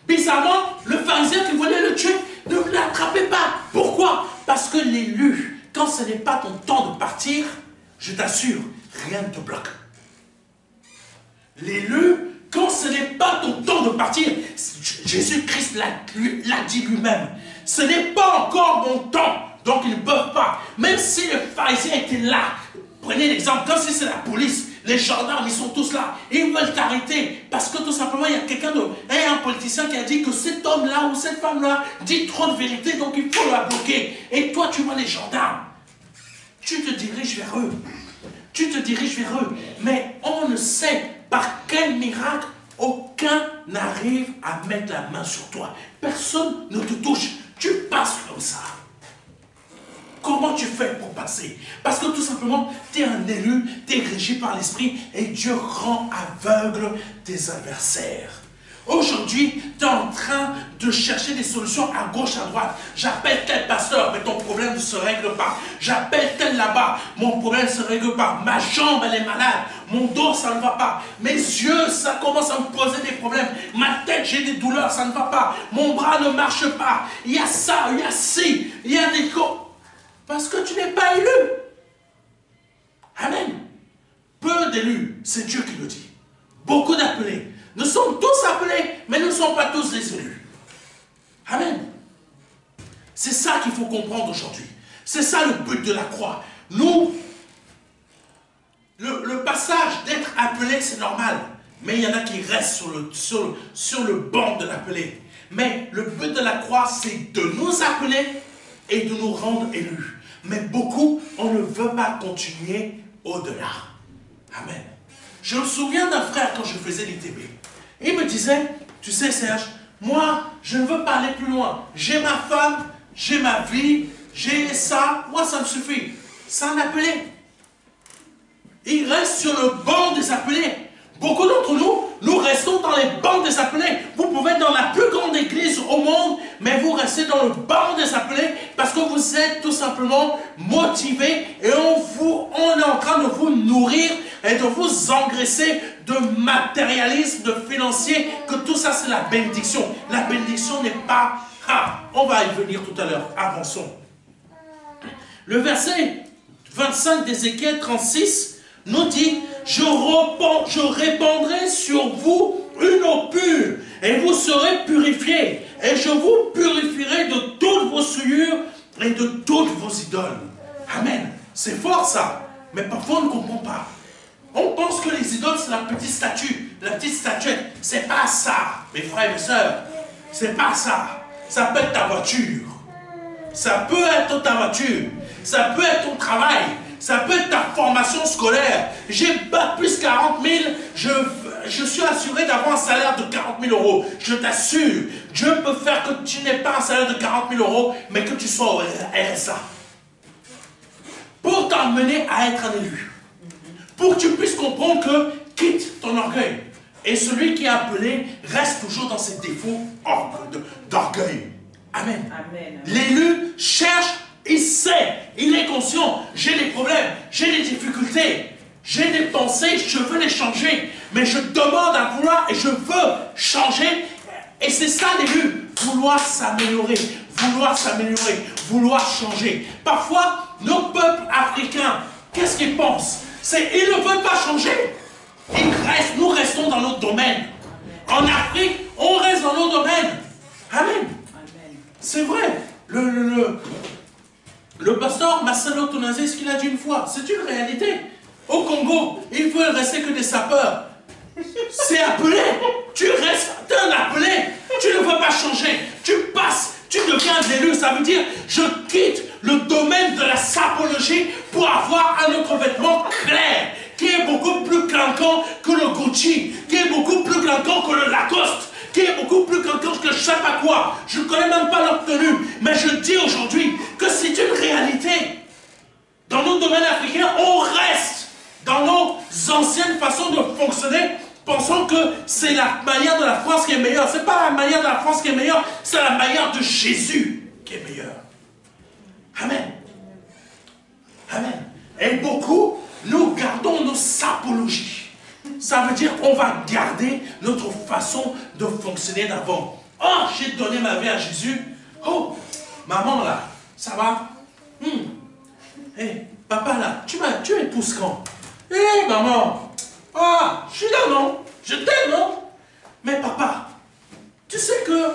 Bizarrement, le pharisien qui voulait le tuer ne l'attrapait pas. Pourquoi? Parce que l'élu, quand ce n'est pas ton temps de partir, je t'assure, rien ne te bloque. L'élu, quand ce n'est pas ton temps de partir, Jésus-Christ l'a dit lui-même, ce n'est pas encore mon temps, donc ils ne peuvent pas. Même si le pharisien était là, prenez l'exemple, comme si c'est la police, les gendarmes, ils sont tous là, ils veulent t'arrêter, parce que tout simplement, il y a un politicien qui a dit que cet homme-là ou cette femme-là dit trop de vérité, donc il faut la bloquer. Et toi, tu vois les gendarmes, tu te diriges vers eux. Tu te diriges vers eux, mais on ne sait par quel miracle aucun n'arrive à mettre la main sur toi. Personne ne te touche. Tu passes comme ça. Comment tu fais pour passer? Parce que tout simplement, tu es un élu, tu es régi par l'Esprit et Dieu rend aveugle tes adversaires. Aujourd'hui, tu es en train de chercher des solutions à gauche, à droite. J'appelle tel pasteur, mais ton problème ne se règle pas. J'appelle tel là-bas, mon problème ne se règle pas. Ma jambe, elle est malade. Mon dos, ça ne va pas. Mes yeux, ça commence à me poser des problèmes. Ma tête, j'ai des douleurs, ça ne va pas. Mon bras ne marche pas. Il y a ça, il y a ci, il y a des... Parce que tu n'es pas élu. Amen. Peu d'élus, c'est Dieu qui le dit. Beaucoup d'appelés. Nous sommes tous appelés, mais nous ne sommes pas tous des élus. Amen. C'est ça qu'il faut comprendre aujourd'hui. C'est ça le but de la croix. Nous, le passage d'être appelé, c'est normal. Mais il y en a qui restent sur le banc de l'appelé. Mais le but de la croix, c'est de nous appeler et de nous rendre élus. Mais beaucoup, on ne veut pas continuer au-delà. Amen. Je me souviens d'un frère quand je faisais l'ITB. Il me disait, tu sais Serge, moi, je ne veux pas aller plus loin. J'ai ma femme, j'ai ma vie, j'ai ça, moi ça me suffit. C'est un appelé. Il reste sur le banc des appelés. Beaucoup d'entre nous, nous restons dans les bancs des appelés. Vous pouvez être dans la plus grande église au monde, mais vous restez dans le banc des appelés parce que vous êtes tout simplement motivés et on est en train de vous nourrir et de vous engraisser de matérialisme, de financier, que tout ça c'est la bénédiction. La bénédiction n'est pas... on va y venir tout à l'heure, avançons. Le verset 25 d'Ézéchiel 36 nous dit... Je répandrai sur vous une eau pure, et vous serez purifiés, et je vous purifierai de toutes vos souillures et de toutes vos idoles. Amen. C'est fort ça, mais parfois on ne comprend pas. On pense que les idoles c'est la petite statue, la petite statuette. C'est pas ça, mes frères et mes sœurs. C'est pas ça. Ça peut être ta voiture. Ça peut être ta voiture. Ça peut être ton travail. Ça peut être ta formation scolaire. J'ai bac plus 40 000, je suis assuré d'avoir un salaire de 40 000 euros. Je t'assure, Dieu peut faire que tu n'aies pas un salaire de 40 000 euros, mais que tu sois au RSA. Pour t'emmener à être un élu. Pour que tu puisses comprendre que quitte ton orgueil. Et celui qui est appelé reste toujours dans ses défauts d'orgueil. Amen. Amen. L'élu cherche. Il sait, il est conscient, j'ai des problèmes, j'ai des difficultés, j'ai des pensées, je veux les changer, mais je demande à vouloir et je veux changer. Et c'est ça l'élu, vouloir s'améliorer, vouloir changer. Parfois, nos peuples africains, qu'est-ce qu'ils pensent? C'est ils ne veulent pas changer. Nous restons dans notre domaine. En Afrique, on reste dans nos domaines. Amen. C'est vrai. Le pasteur Marcelo Tonazé, ce qu'il a dit une fois, c'est une réalité. Au Congo, il ne faut rester que des sapeurs. C'est appelé. Tu restes un appelé. Tu ne veux pas changer. Tu passes, tu deviens l'élu. Ça veut dire, je quitte le domaine de la sapologie pour avoir un autre vêtement clair, qui est beaucoup plus clinquant que le Gucci, qui est beaucoup plus clinquant que le Lacoste, qui est beaucoup plus clinquant que je ne sais pas quoi. Je ne connais même pas leur tenue. Mais je dis aujourd'hui que c'est une réalité. Dans nos domaines africains, on reste dans nos anciennes façons de fonctionner, pensant que c'est la manière de la France qui est meilleure. Ce n'est pas la manière de la France qui est meilleure, c'est la manière de Jésus qui est meilleure. Amen. Amen. Et beaucoup, nous gardons nos sapologies. Ça veut dire qu'on va garder notre façon de fonctionner d'avant. Oh, j'ai donné ma vie à Jésus. Oh, maman là, ça va? Hey, papa là, tu épouses quand? Hey, maman, ah, je suis là, non? Je t'aime, non? Mais papa, tu sais que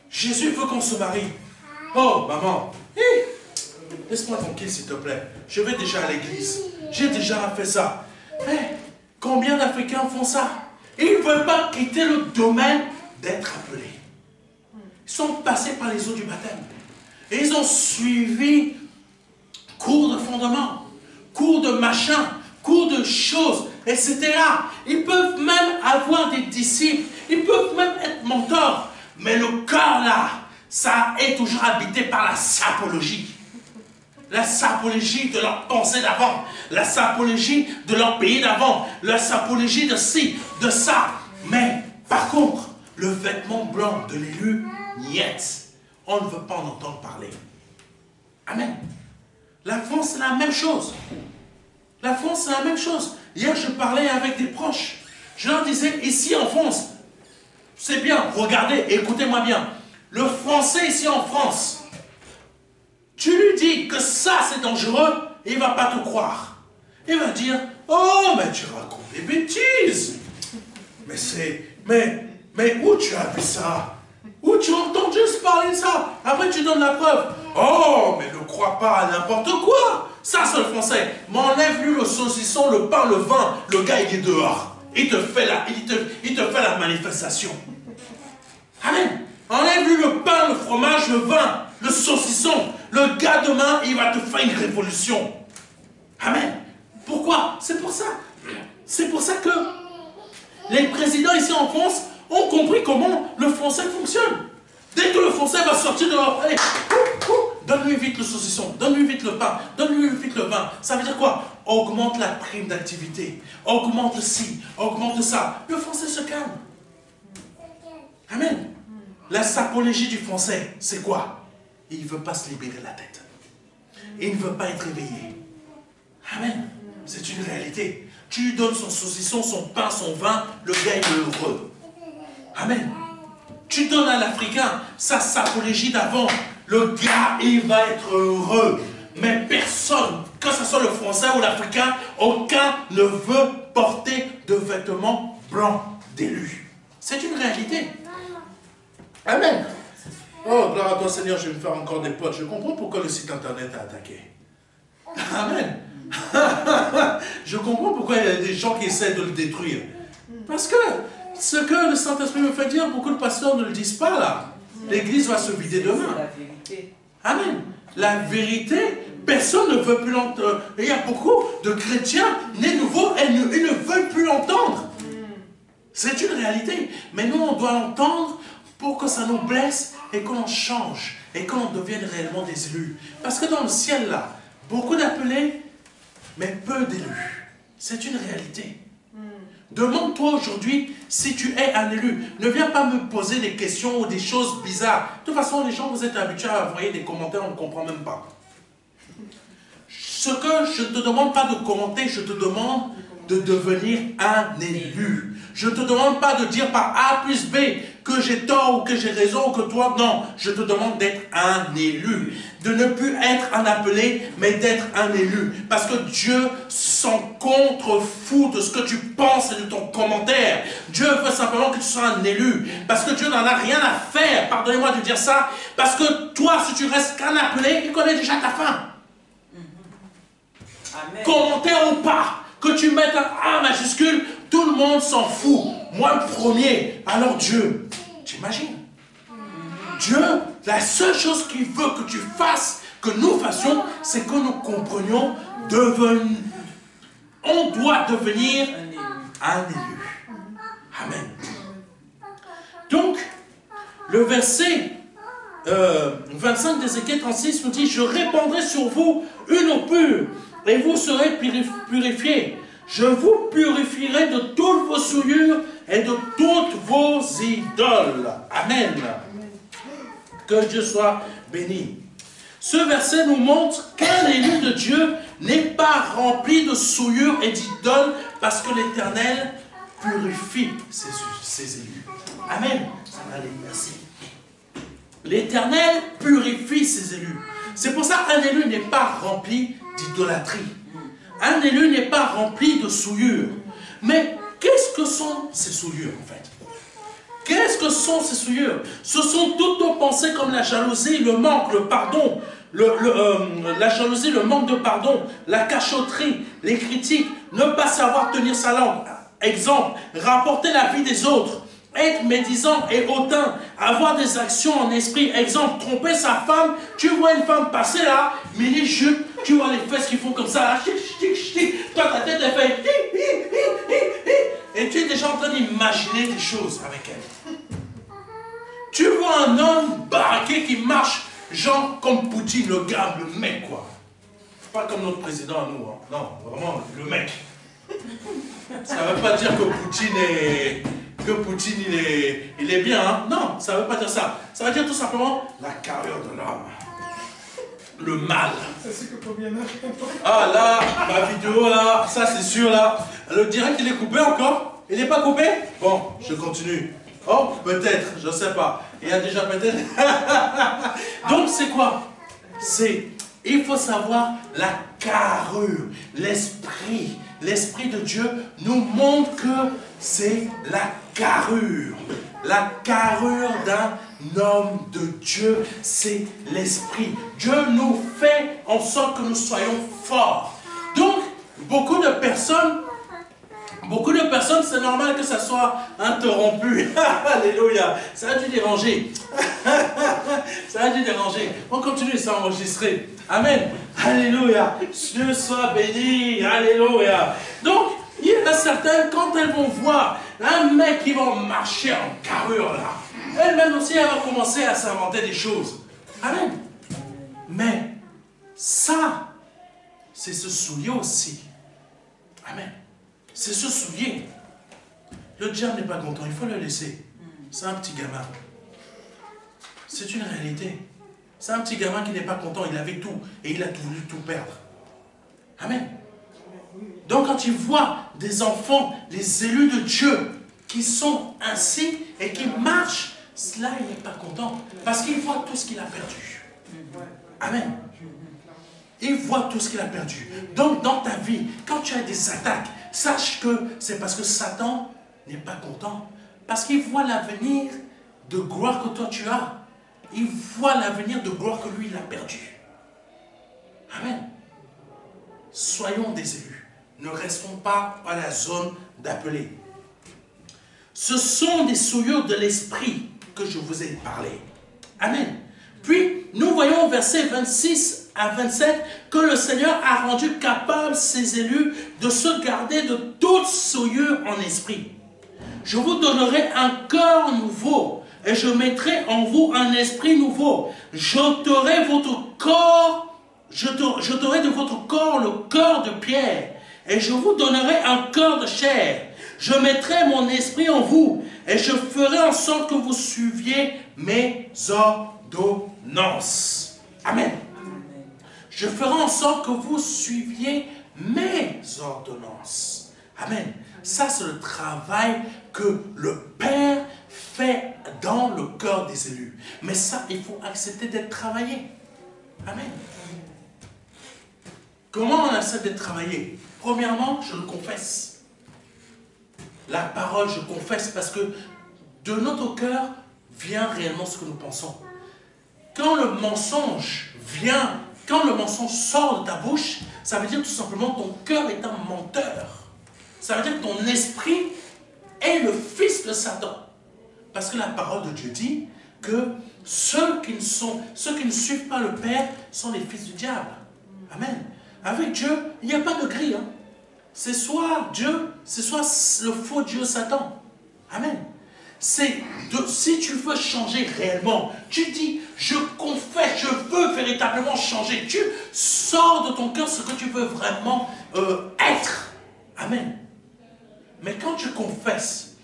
Jésus veut qu'on se marie. Oh, maman, hey, laisse-moi tranquille, s'il te plaît. Je vais déjà à l'église. J'ai déjà fait ça. Hey, combien d'Africains font ça? Ils ne veulent pas quitter le domaine d'être appelés. Ils sont passés par les eaux du baptême. Et ils ont suivi cours de fondement, cours de machin, cours de choses, etc. Ils peuvent même avoir des disciples, ils peuvent même être mentors. Mais le cœur là, ça est toujours habité par la sapologie. La sapologie de leur pensée d'avant, la sapologie de leur pays d'avant, la sapologie de ci, de ça. Mais par contre, le vêtement blanc de l'élu, niet. On ne veut pas en entendre parler. Amen. La France, c'est la même chose. La France, c'est la même chose. Hier, je parlais avec des proches. Je leur disais, ici en France, c'est bien, regardez, écoutez-moi bien. Le français ici en France, tu lui dis que ça, c'est dangereux, il ne va pas te croire. Il va dire, oh, mais tu racontes des bêtises. Mais où tu as vu ça? Où tu as entendu se parler de ça? Après, tu donnes la preuve. Oh, mais ne crois pas à n'importe quoi. Ça, c'est le français. M'enlève-lui le saucisson, le pain, le vin. Le gars, il est dehors. Il te fait la manifestation. Amen. Enlève-lui le pain, le fromage, le vin, le saucisson. Le gars, demain, il va te faire une révolution. Amen. Pourquoi? C'est pour ça. C'est pour ça que les présidents ici en France ont compris comment le français fonctionne. Dès que le français va sortir dehors, allez, donne-lui vite le saucisson, donne-lui vite le pain, donne-lui vite le vin. Ça veut dire quoi? Augmente la prime d'activité, augmente ci, augmente ça. Le français se calme. Amen. La sapologie du français, c'est quoi? Il ne veut pas se libérer la tête. Il ne veut pas être éveillé. Amen. C'est une réalité. Tu lui donnes son saucisson, son pain, son vin, le gars est heureux. Amen. Tu donnes à l'Africain sa sapologie d'avant, le gars, il va être heureux. Mais personne, que ce soit le Français ou l'Africain, aucun ne veut porter de vêtements blancs d'élu. C'est une réalité. Amen. Oh, gloire à toi Seigneur, je vais me faire encore des potes. Je comprends pourquoi le site internet a attaqué. Amen. Je comprends pourquoi il y a des gens qui essaient de le détruire. Parce que ce que le Saint-Esprit me fait dire, beaucoup de pasteurs ne le disent pas là. L'église va se vider demain. C'est la vérité. Amen. La vérité, personne ne veut plus l'entendre. Il y a beaucoup de chrétiens nés nouveaux et ils ne veulent plus l'entendre. C'est une réalité. Mais nous, on doit l'entendre pour que ça nous blesse et qu'on change et qu'on devienne réellement des élus. Parce que dans le ciel là, beaucoup d'appelés, mais peu d'élus. C'est une réalité. Demande-toi aujourd'hui si tu es un élu. Ne viens pas me poser des questions ou des choses bizarres. De toute façon, les gens, vous êtes habitués à envoyer des commentaires, on ne comprend même pas. Ce que je ne te demande pas de commenter, je te demande de devenir un élu. Je ne te demande pas de dire par A plus B que j'ai tort ou que j'ai raison ou que toi, non. Je te demande d'être un élu. De ne plus être un appelé, mais d'être un élu. Parce que Dieu s'en contrefou de ce que tu penses et de ton commentaire. Dieu veut simplement que tu sois un élu. Parce que Dieu n'en a rien à faire, pardonnez-moi de dire ça, parce que toi, si tu restes qu'un appelé, il connaît déjà ta fin. Amen. Commentaire ou pas, que tu mettes un A majuscule, tout le monde s'en fout. Moi le premier. Alors Dieu, t'imagines? Dieu, la seule chose qu'il veut que tu fasses, que nous fassions, c'est que nous comprenions, on doit devenir un élu. Amen. Donc, le verset 25 d'Ézéchiel 36 nous dit, je répandrai sur vous une eau pure, et vous serez purifiés. Je vous purifierai de toutes vos souillures et de toutes vos idoles. Amen. Que Dieu soit béni. Ce verset nous montre qu'un élu de Dieu n'est pas rempli de souillures et d'idoles parce que l'Éternel purifie ses élus. Amen. Ça va aller, merci. L'Éternel purifie ses élus. C'est pour ça qu'un élu n'est pas rempli d'idolâtrie. Un élu n'est pas rempli de souillures. Mais qu'est-ce que sont ces souillures en fait? Qu'est-ce que sont ces souillures? Ce sont toutes nos pensées comme la jalousie, le manque, le pardon, la jalousie, le manque de pardon, la cachotterie, les critiques, ne pas savoir tenir sa langue. Exemple, rapporter la vie des autres, être médisant et hautain, avoir des actions en esprit. Exemple, tromper sa femme. Tu vois une femme passer là, mini-jupe, tu vois les fesses qui font comme ça, là, chic, chic, chic. Toi, ta tête, elle fait et tu es déjà en train d'imaginer des choses avec elle. Tu vois un homme baraqué qui marche, genre comme Poutine, le gars, le mec, quoi. Pas comme notre président à nous, hein. Non, vraiment, le mec. Ça ne veut pas dire que Poutine est... il est bien, hein? Non, ça ne veut pas dire ça. Ça veut dire tout simplement la carrure de l'homme. Le mal. C'est ce que combien d'heures. Ah là, ma vidéo là, ça c'est sûr là. Le direct il est coupé encore? Il n'est pas coupé? Bon, je continue. Oh, peut-être, je ne sais pas. Il y a déjà peut-être. Donc c'est quoi? Il faut savoir la carrure, l'esprit. L'esprit de Dieu nous montre que c'est la carrure. La carrure d'un homme de Dieu, c'est l'esprit. Dieu nous fait en sorte que nous soyons forts. Donc, beaucoup de personnes, c'est normal que ça soit interrompu. Alléluia. Ça a dû déranger. Ça a dû déranger. On continue, ça enregistrer. Amen. Alléluia. Dieu soit béni. Alléluia. Donc, il y en a certaines, quand elles vont voir un mec qui va marcher en carrure là, elle-même aussi, elle va commencer à s'inventer des choses. Amen. Mais ça, c'est se souiller aussi. Amen. C'est se souiller. Le diable n'est pas content, il faut le laisser. C'est un petit gamin. C'est une réalité. C'est un petit gamin qui n'est pas content, il avait tout et il a voulu tout perdre. Amen. Donc quand tu vois des enfants, les élus de Dieu, qui sont ainsi et qui marchent, là il n'est pas content. Parce qu'il voit tout ce qu'il a perdu. Amen. Il voit tout ce qu'il a perdu. Donc dans ta vie, quand tu as des attaques, sache que c'est parce que Satan n'est pas content. Parce qu'il voit l'avenir de gloire que toi tu as. Il voit l'avenir de gloire que lui il a perdu. Amen. Soyons des élus. Ne restons pas à la zone d'appeler. Ce sont des souillures de l'esprit que je vous ai parlé. Amen. Puis, nous voyons au verset 26 à 27 que le Seigneur a rendu capable ses élus de se garder de toute souillure en esprit. Je vous donnerai un cœur nouveau et je mettrai en vous un esprit nouveau. J'ôterai votre corps, j'ôterai de votre corps le cœur de pierre et je vous donnerai un cœur de chair. Je mettrai mon esprit en vous et je ferai en sorte que vous suiviez mes ordonnances. Amen. Je ferai en sorte que vous suiviez mes ordonnances. Amen. Ça, c'est le travail que le Père fait dans le cœur des élus. Mais ça, il faut accepter d'être travaillé. Amen. Comment on accepte d'être travaillé? Premièrement, je le confesse. La parole, je confesse, parce que de notre cœur vient réellement ce que nous pensons. Quand le mensonge vient quand le mensonge sort de ta bouche, ça veut dire tout simplement que ton cœur est un menteur. Ça veut dire que ton esprit est le fils de Satan. Parce que la parole de Dieu dit que ceux qui ne suivent pas le Père sont les fils du diable. Amen. Avec Dieu, il n'y a pas de gris. Hein. C'est soit Dieu, c'est soit le faux Dieu Satan. Amen. Si tu veux changer réellement, tu dis, je confesse, je veux véritablement changer. Tu sors de ton cœur ce que tu veux vraiment être. Amen. Mais quand tu confesses,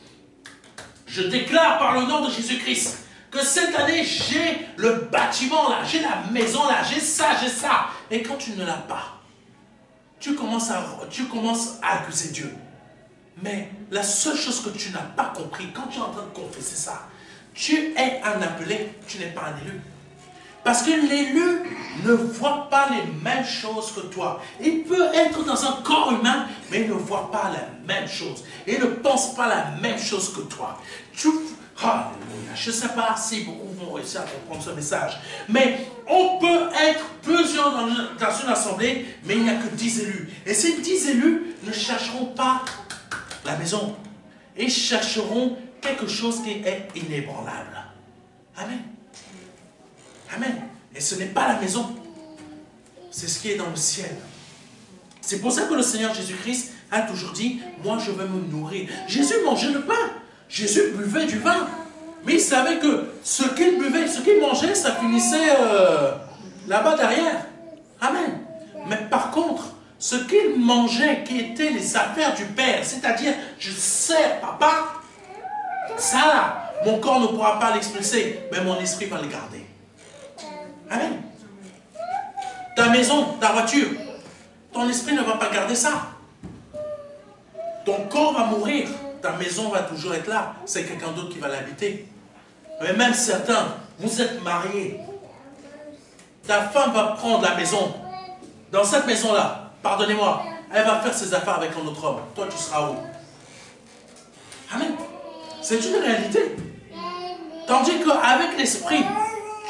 je déclare par le nom de Jésus-Christ que cette année, j'ai le bâtiment là, j'ai la maison là, j'ai ça, j'ai ça. Et quand tu ne l'as pas, tu commences à accuser Dieu. Mais la seule chose que tu n'as pas compris, quand tu es en train de confesser ça, tu es un appelé, tu n'es pas un élu. Parce que l'élu ne voit pas les mêmes choses que toi. Il peut être dans un corps humain, mais il ne voit pas la même chose. Il ne pense pas la même chose que toi. Alléluia. Je ne sais pas si beaucoup vont réussir à comprendre ce message. Mais on peut être plusieurs dans une assemblée, mais il n'y a que 10 élus. Et ces 10 élus ne chercheront pas la maison. Ils chercheront quelque chose qui est inébranlable. Amen. Amen. Et ce n'est pas la maison. C'est ce qui est dans le ciel. C'est pour ça que le Seigneur Jésus-Christ a toujours dit, moi je vais me nourrir. Jésus mangeait le pain. Jésus buvait du vin. Mais il savait que ce qu'il buvait, ce qu'il mangeait, ça finissait là-bas derrière. Amen. Mais par contre, ce qu'il mangeait, qui étaient les affaires du Père, c'est-à-dire, je sers papa, ça là, mon corps ne pourra pas l'expulser, mais mon esprit va le garder. Amen. Ta maison, ta voiture, ton esprit ne va pas garder ça. Ton corps va mourir, ta maison va toujours être là, c'est quelqu'un d'autre qui va l'habiter. Mais même certains, vous êtes mariés, ta femme va prendre la maison, dans cette maison-là, pardonnez-moi, elle va faire ses affaires avec un autre homme. Toi, tu seras où? Amen. C'est une réalité. Tandis qu'avec l'esprit,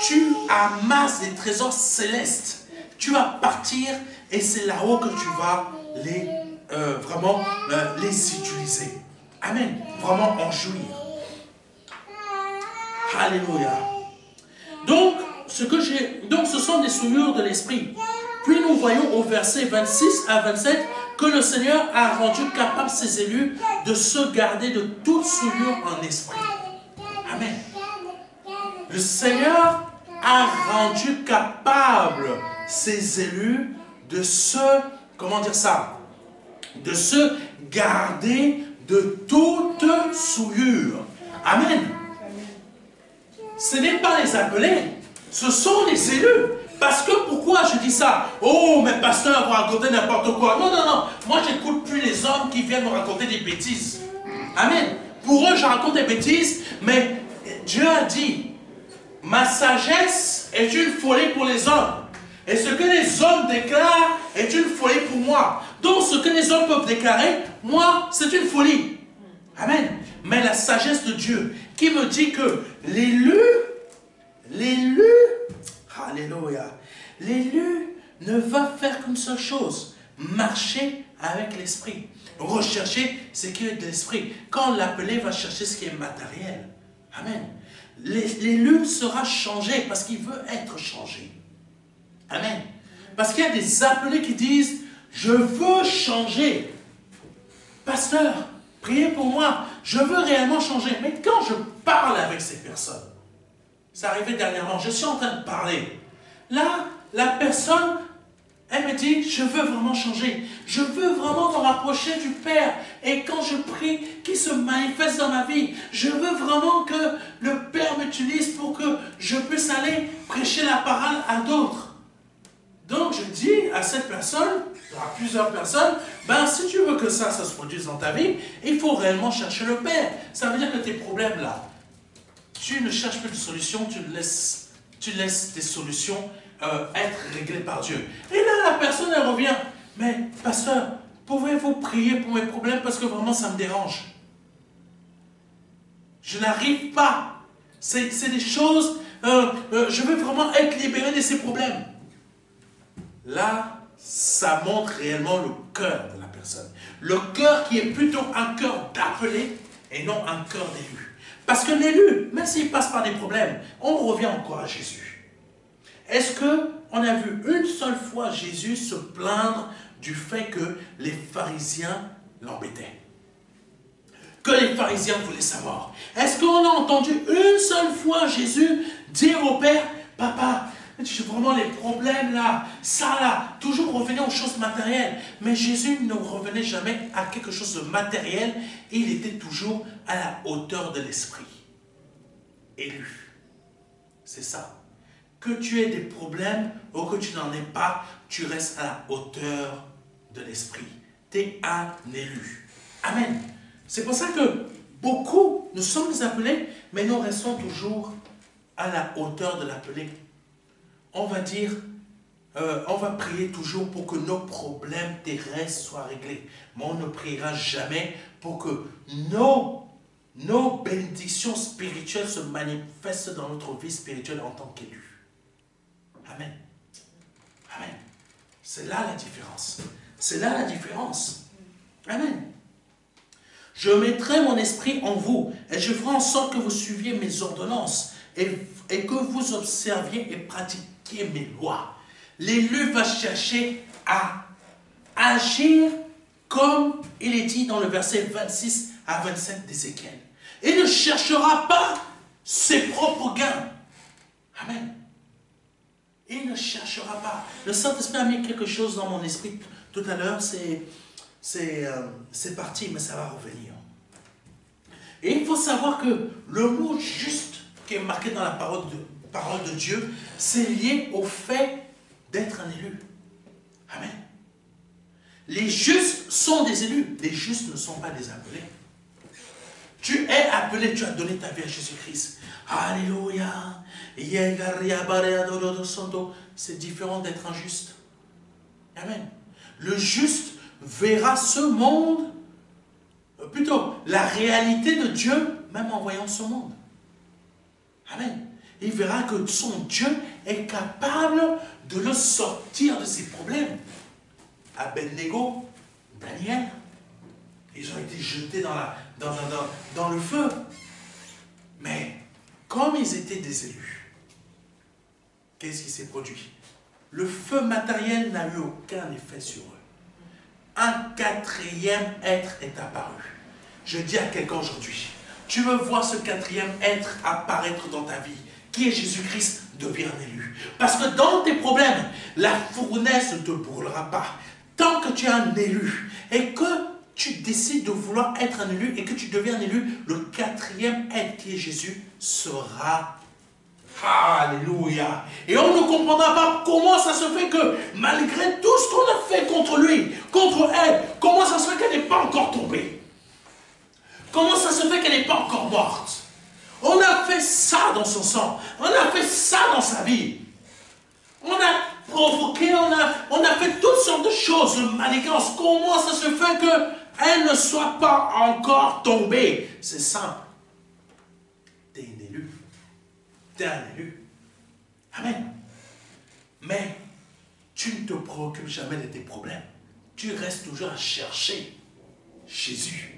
tu amasses des trésors célestes. Tu vas partir et c'est là-haut que tu vas vraiment les utiliser. Amen. Vraiment en jouir. Alléluia. Donc, ce sont des souillures de l'esprit. Puis nous voyons au verset 26 à 27 que le Seigneur a rendu capable ses élus de se garder de toute souillure en esprit. Amen. Le Seigneur a rendu capable ses élus de se, comment dire ça, de se garder de toute souillure. Amen. Ce n'est pas les appelés, ce sont les élus. Parce que pourquoi je dis ça? Oh, mais pasteur, vous racontez n'importe quoi. Non, non, non. Moi, je n'écoute plus les hommes qui viennent me raconter des bêtises. Amen. Pour eux, je raconte des bêtises, mais Dieu a dit, ma sagesse est une folie pour les hommes. Et ce que les hommes déclarent est une folie pour moi. Donc, ce que les hommes peuvent déclarer, moi, c'est une folie. Amen. Mais la sagesse de Dieu, qui me dit que l'élu, alléluia, l'élu ne va faire qu'une seule chose, marcher avec l'esprit, rechercher ce qui est de l'esprit. Quand l'appelé va chercher ce qui est matériel, amen, l'élu sera changé parce qu'il veut être changé. Amen. Parce qu'il y a des appelés qui disent, je veux changer. Pasteur, priez pour moi, je veux réellement changer. Mais quand je parle avec ces personnes, c'est arrivé dernièrement, je suis en train de parler. Là, la personne, elle me dit, je veux vraiment changer. Je veux vraiment me rapprocher du Père. Et quand je prie, qu'il se manifeste dans ma vie. Je veux vraiment que le Père m'utilise pour que je puisse aller prêcher la parole à d'autres. Donc, je dis à cette personne, à plusieurs personnes, ben, si tu veux que ça se produise dans ta vie, il faut réellement chercher le Père. Ça veut dire que tes problèmes là, tu ne cherches plus de solutions, tu laisses tes solutions être réglées par Dieu. Et là, la personne, elle revient. Mais, pasteur, pouvez-vous prier pour mes problèmes parce que vraiment, ça me dérange. Je n'arrive pas. C'est des choses, je veux vraiment être libéré de ces problèmes. là, ça montre réellement le cœur de la personne. Le cœur qui est plutôt un cœur d'appelé et non un cœur d'élu. Parce que l'élu, même s'il passe par des problèmes, on revient encore à Jésus. Est-ce qu'on a vu une seule fois Jésus se plaindre du fait que les pharisiens l'embêtaient? Que les pharisiens voulaient savoir. Est-ce qu'on a entendu une seule fois Jésus dire au Père, Papa, j'ai vraiment les problèmes là, ça là, toujours revenir aux choses matérielles. Mais Jésus ne revenait jamais à quelque chose de matériel, et il était toujours à la hauteur de l'esprit. Élu. C'est ça. Que tu aies des problèmes ou que tu n'en aies pas, tu restes à la hauteur de l'esprit. Tu es un élu. Amen. C'est pour ça que beaucoup, nous sommes des appelés, mais nous restons toujours à la hauteur de l'appelé. On va dire, on va prier toujours pour que nos problèmes terrestres soient réglés. Mais on ne priera jamais pour que nos bénédictions spirituelles se manifestent dans notre vie spirituelle en tant qu'élus. Amen. Amen. C'est là la différence. C'est là la différence. Amen. Je mettrai mon esprit en vous et je ferai en sorte que vous suiviez mes ordonnances et que vous observiez et pratiquiez mes lois. L'élu va chercher à agir comme il est dit dans le verset 26 à 27 d'Ézéchiel. Il ne cherchera pas ses propres gains. Amen. Il ne cherchera pas. Le Saint-Esprit a mis quelque chose dans mon esprit tout à l'heure, c'est parti, mais ça va revenir. Et il faut savoir que le mot juste qui est marqué dans la parole de Dieu, c'est lié au fait d'être un élu. Amen. Les justes sont des élus. Les justes ne sont pas des appelés. Tu es appelé, tu as donné ta vie à Jésus-Christ. Alléluia. C'est différent d'être un juste. Amen. Le juste verra ce monde, plutôt la réalité de Dieu, même en voyant ce monde. Amen. Il verra que son Dieu est capable de le sortir de ses problèmes. Abednego, Daniel, ils ont été jetés dans le feu. Mais comme ils étaient des élus, qu'est-ce qui s'est produit? Le feu matériel n'a eu aucun effet sur eux. Un quatrième être est apparu. Je dis à quelqu'un aujourd'hui, tu veux voir ce quatrième être apparaître dans ta vie, qui est Jésus-Christ, deviens un élu. Parce que dans tes problèmes, la fournaise ne te brûlera pas. Tant que tu es un élu et que tu décides de vouloir être un élu et que tu deviens un élu, le quatrième être qui est Jésus sera. Alléluia. Et on ne comprendra pas comment ça se fait que malgré tout ce qu'on a fait contre lui, contre elle, comment ça se fait qu'elle n'est pas encore tombée? Comment ça se fait qu'elle n'est pas encore morte? On a fait ça dans son sang. On a fait ça dans sa vie. On a provoqué, on a fait toutes sortes de choses de manigance. Comment ça se fait qu'elle ne soit pas encore tombée? C'est simple. Tu es un élu. Tu es un élu. Amen. Mais tu ne te préoccupes jamais de tes problèmes. Tu restes toujours à chercher Jésus.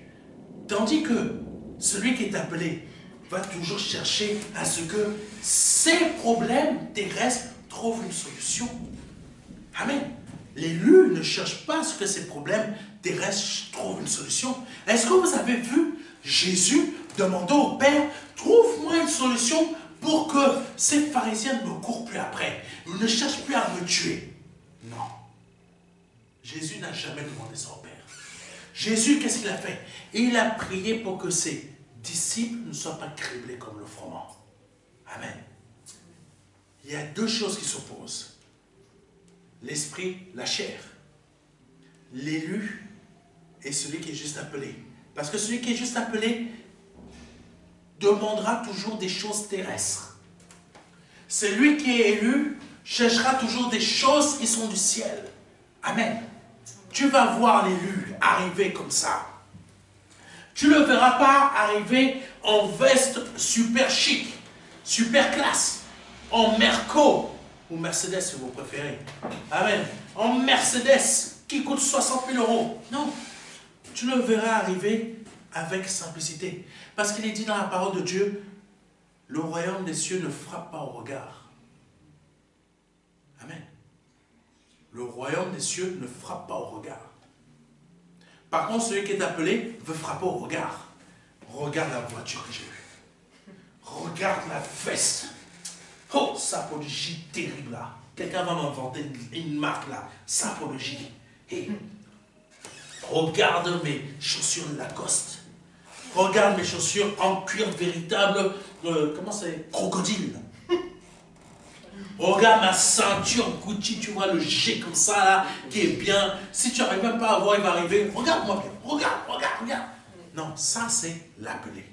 Tandis que celui qui est appelé va toujours chercher à ce que ses problèmes terrestres trouvent une solution. Amen. L'élu ne cherche pas à ce que ses problèmes terrestres trouvent une solution. Est-ce que vous avez vu Jésus demander au Père, trouve-moi une solution pour que ces pharisiens ne courent plus après. Ils ne cherchent plus à me tuer. Non. Jésus n'a jamais demandé ça au Père. Jésus, qu'est-ce qu'il a fait? Il a prié pour que ses disciples ne soient pas criblés comme le froment. Amen. Il y a deux choses qui s'opposent. L'esprit, la chair. L'élu et celui qui est juste appelé. Parce que celui qui est juste appelé demandera toujours des choses terrestres. Celui qui est élu cherchera toujours des choses qui sont du ciel. Amen. Tu vas voir l'élu arriver comme ça. Tu ne le verras pas arriver en veste super chic, super classe, en merco, ou Mercedes si vous préférez. Amen. En Mercedes qui coûte 60 000 euros. Non. Tu le verras arriver avec simplicité. Parce qu'il est dit dans la parole de Dieu, le royaume des cieux ne frappe pas au regard. Amen. Le royaume des cieux ne frappe pas au regard. Par contre, celui qui est appelé veut frapper au regard. Regarde la voiture que j'ai vue. Regarde la veste. Oh, sapologie terrible là. Quelqu'un va m'inventer une marque là. Sapologie. Hey. Regarde mes chaussures Lacoste. Regarde mes chaussures en cuir véritable. Comment c'est? Crocodile. Regarde ma ceinture Gucci, tu vois le G comme ça là, qui est bien. Si tu n'arrives même pas à voir, il va arriver. Regarde-moi bien. Regarde. Non, ça c'est l'appelé.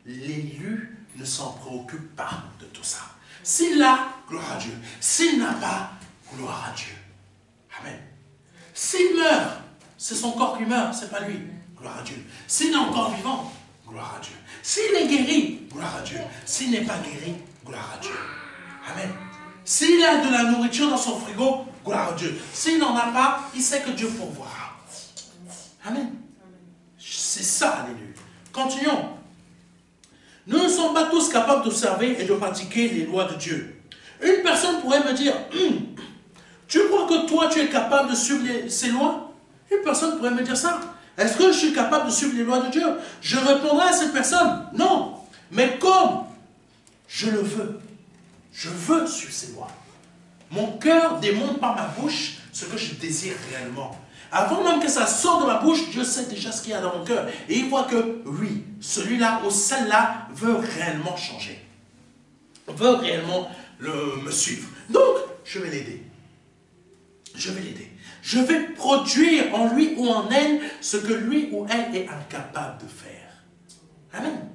L'élu ne s'en préoccupe pas de tout ça. S'il a, gloire à Dieu. S'il n'a pas, gloire à Dieu. Amen. S'il meurt, c'est son corps qui meurt, c'est pas lui. Gloire à Dieu. S'il est encore vivant, gloire à Dieu. S'il est guéri, gloire à Dieu. S'il n'est pas guéri, gloire à Dieu. Amen. S'il a de la nourriture dans son frigo, gloire à Dieu. S'il n'en a pas, il sait que Dieu pourvoira. Amen. C'est ça, l'élu. Continuons. Nous ne sommes pas tous capables d'observer et de pratiquer les lois de Dieu. Une personne pourrait me dire, tu crois que toi, tu es capable de suivre ces lois? Une personne pourrait me dire ça. Est-ce que je suis capable de suivre les lois de Dieu? Je répondrai à cette personne, non. Mais comme je le veux, je veux suivre ces lois. Mon cœur démontre par ma bouche ce que je désire réellement. Avant même que ça sorte de ma bouche, je sais déjà ce qu'il y a dans mon cœur. Et il voit que, oui, celui-là ou celle-là veut réellement changer. Veut réellement me suivre. Donc, je vais l'aider. Je vais l'aider. Je vais produire en lui ou en elle ce que lui ou elle est incapable de faire. Amen.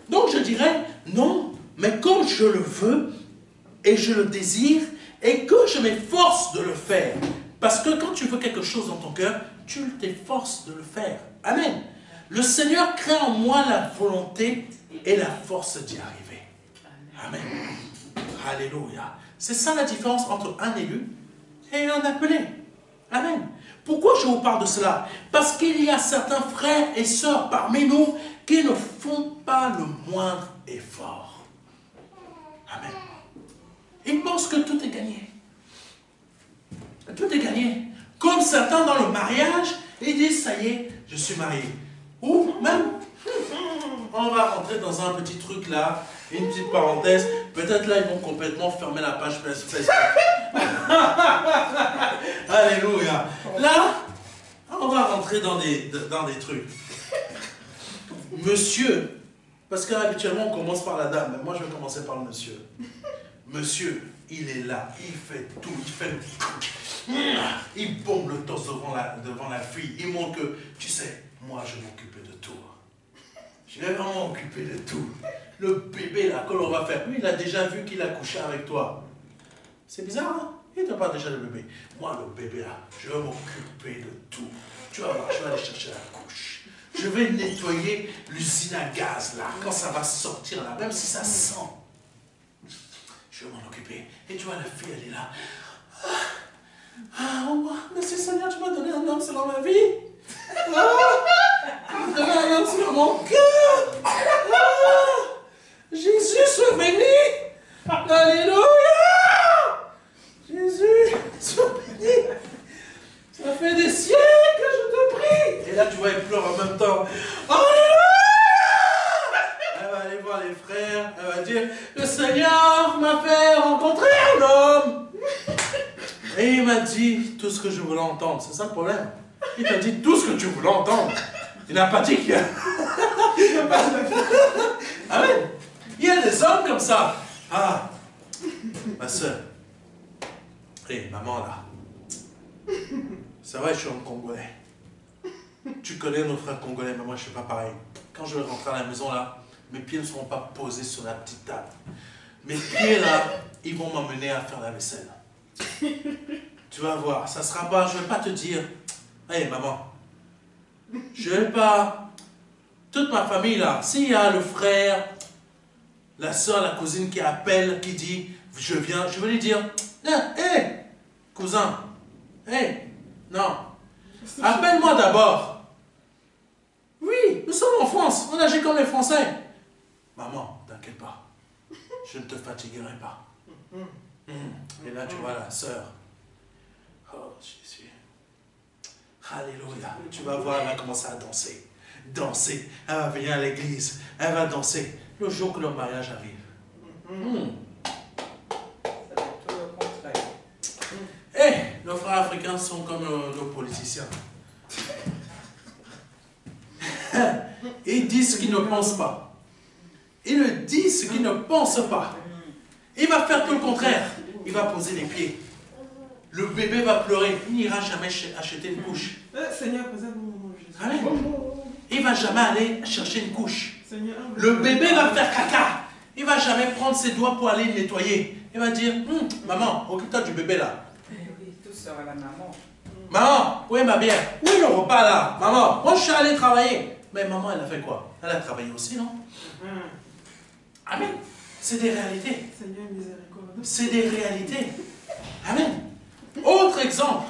Donc, je dirais, non, mais quand je le veux et je le désire et que je m'efforce de le faire, parce que quand tu veux quelque chose dans ton cœur, tu t'efforces de le faire. Amen. Le Seigneur crée en moi la volonté et la force d'y arriver. Amen. Alléluia. C'est ça la différence entre un élu et un appelé. Amen. Pourquoi je vous parle de cela? Parce qu'il y a certains frères et sœurs parmi nous qui ne font pas le moindre effort. Amen. Ils pensent que tout est gagné. Tout est gagné. Comme certains dans le mariage, ils disent, ça y est, je suis marié. Ou même, on va rentrer dans un petit truc là, une petite parenthèse. Peut-être là, ils vont complètement fermer la page Facebook. Alléluia. Là, on va rentrer dans des trucs. Monsieur, parce qu'habituellement, on commence par la dame, mais moi, je vais commencer par le monsieur. Monsieur, il est là, il fait tout, il bombe le torse devant la fille. Il montre que, tu sais, moi je vais m'occuper de tout. Je vais vraiment m'occuper de tout. Le bébé là, que l'on va faire, lui il a déjà vu qu'il a couché avec toi. C'est bizarre, hein? Il n'a pas déjà le bébé. Moi le bébé là, je vais m'occuper de tout. Tu vas voir, je vais aller chercher la couche. Je vais nettoyer l'usine à gaz là, quand ça va sortir là, même si ça sent. Je vais m'en occuper. Et tu vois, la fille, elle est là. Merci Seigneur, tu m'as donné un homme selon ma vie. Tu m'as donné un homme selon mon cœur. Jésus, sois béni. Alléluia. Jésus, sois béni. Ça fait des siècles que je te prie. Et là, tu vois, elle pleure en même temps. Alléluia. Elle va aller voir les frères, elle va dire, le Seigneur m'a fait rencontrer un homme. Et il m'a dit tout ce que je voulais entendre. C'est ça le problème. Il t'a dit tout ce que tu voulais entendre. Il n'a pas dit qu'il y a... Amen. Il y a des hommes comme ça. Ah, ma soeur. Hé, maman là. C'est vrai, je suis un Congolais. Tu connais nos frères congolais, mais moi je ne suis pas pareil. Quand je vais rentrer à la maison là, mes pieds ne seront pas posés sur la petite table. Mes pieds là, ils vont m'emmener à faire la vaisselle. Tu vas voir, ça sera pas, je ne vais pas te dire, hé maman, je ne vais pas, toute ma famille là, s'il y a le frère, la soeur, la cousine qui appelle, qui dit, je vais lui dire, hé, cousin, hé, non, appelle-moi d'abord. Oui, nous sommes en France, on agit comme les Français. Maman, t'inquiète pas, je ne te fatiguerai pas. Et là, tu vois la sœur. Oh, Jésus. Alléluia. Tu vas voir, elle va commencer à danser. Danser. Elle va venir à l'église. Elle va danser. Le jour que le mariage arrive. Ça va être tout le contraire. Eh, nos frères africains sont comme nos politiciens. Ils disent ce qu'ils ne pensent pas. Ils disent ce qu'ils ne pensent pas. Il va faire tout le contraire. Il va poser les pieds. Le bébé va pleurer. Il n'ira jamais acheter une couche. Seigneur, préserve-moi, Jésus. Amen. Il ne va jamais aller chercher une couche. Seigneur, Le bébé va faire caca. Il ne va jamais prendre ses doigts pour aller le nettoyer. Il va dire, maman, occupe-toi du bébé là. Oui, tout sera la maman. Maman, où est ma bière? Où est le repas là? Maman, moi je suis allé travailler. Mais maman, elle a fait quoi? Elle a travaillé aussi, non? Amen. C'est des réalités. Seigneur, miséricorde. C'est des réalités. Amen. Autre exemple.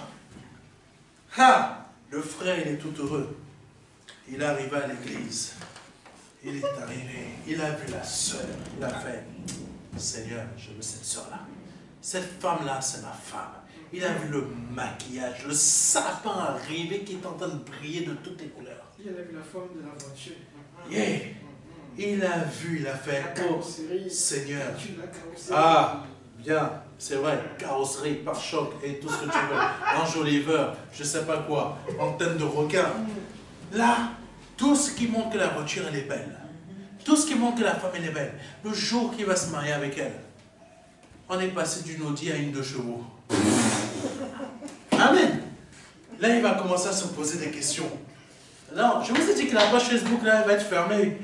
Le frère, il est tout heureux. Il est arrivé à l'église. Il est arrivé. Il a vu la sœur. Il a fait, Seigneur, je veux cette sœur-là. Cette femme-là, c'est ma femme. Il a vu le maquillage, le sapin arrivé qui est en train de briller de toutes les couleurs. Il a vu la forme de la voiture. Yeah. Il a vu, il a fait, La carrosserie. Seigneur. La carrosserie. Ah, bien, c'est vrai, carrosserie, pare-choc et tout ce que tu veux, enjoliveur, je sais pas quoi, antenne de requin. Là, tout ce qui montre que la voiture elle est belle, tout ce qui montre que la femme elle est belle, le jour qu'il va se marier avec elle, on est passé d'une Audi à une 2 chevaux. Amen. Là, il va commencer à se poser des questions. Non, je vous ai dit que la page Facebook, là, elle va être fermée.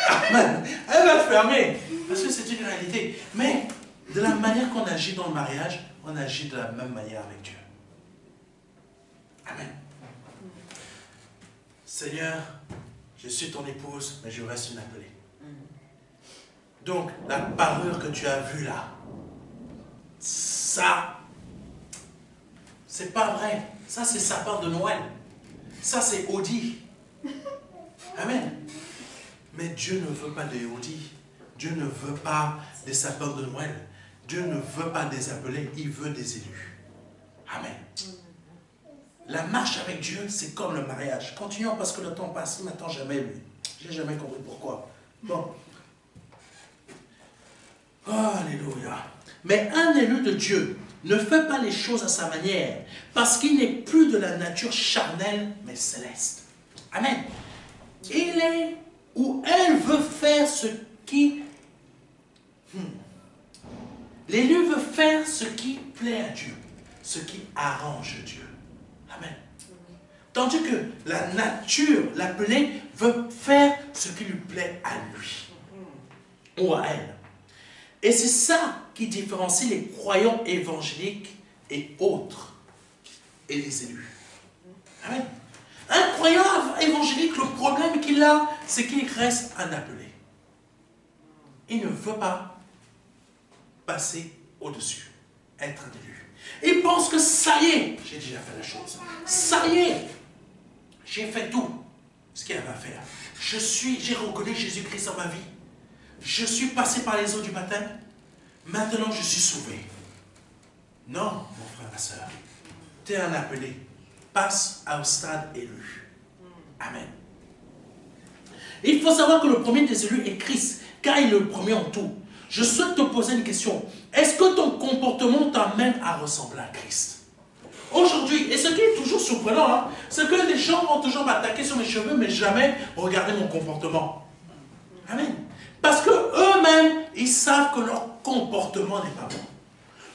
Amen. Elle va être fermée. Parce que c'est une réalité. Mais, de la manière qu'on agit dans le mariage, on agit de la même manière avec Dieu. Amen. Seigneur, je suis ton épouse, mais je reste une appelée. Donc, la parure que tu as vue là, ça, c'est pas vrai. Ça, c'est sapin de Noël. Ça, c'est Audi. Amen. Mais Dieu ne veut pas des Audi. Dieu ne veut pas des sapins de Noël. Dieu ne veut pas des appelés. Il veut des élus. Amen. La marche avec Dieu, c'est comme le mariage. Continuons parce que le temps passe. Il ne m'attend jamais, lui. Je n'ai jamais compris pourquoi. Bon. Oh, alléluia. Mais un élu de Dieu ne fait pas les choses à sa manière, parce qu'il n'est plus de la nature charnelle, mais céleste. Amen. Il est ou elle veut faire ce qui... L'élu veut faire ce qui plaît à Dieu, ce qui arrange Dieu. Amen. Tandis que la nature, l'appelé, veut faire ce qui lui plaît à lui ou à elle. Et c'est ça qui différencie les croyants évangéliques et autres, et les élus. Amen. Un croyant évangélique, le problème qu'il a, c'est qu'il reste un appelé. Il ne veut pas passer au-dessus, être un élu. Il pense que ça y est, j'ai déjà fait la chose. Ça y est, j'ai fait tout ce qu'il y avait à faire. J'ai reconnu Jésus-Christ dans ma vie. Je suis passé par les eaux du baptême. Maintenant, je suis sauvé. Non, mon frère, ma soeur. Tu es un appelé. Passe au stade élu. Amen. Il faut savoir que le premier des élus est Christ, car il est le premier en tout. Je souhaite te poser une question. Est-ce que ton comportement t'amène à ressembler à Christ? Aujourd'hui, et ce qui est toujours surprenant, c'est que les gens vont toujours m'attaquer sur mes cheveux, mais jamais regarder mon comportement. Amen. Parce que eux-mêmes, ils savent que leur comportement n'est pas bon.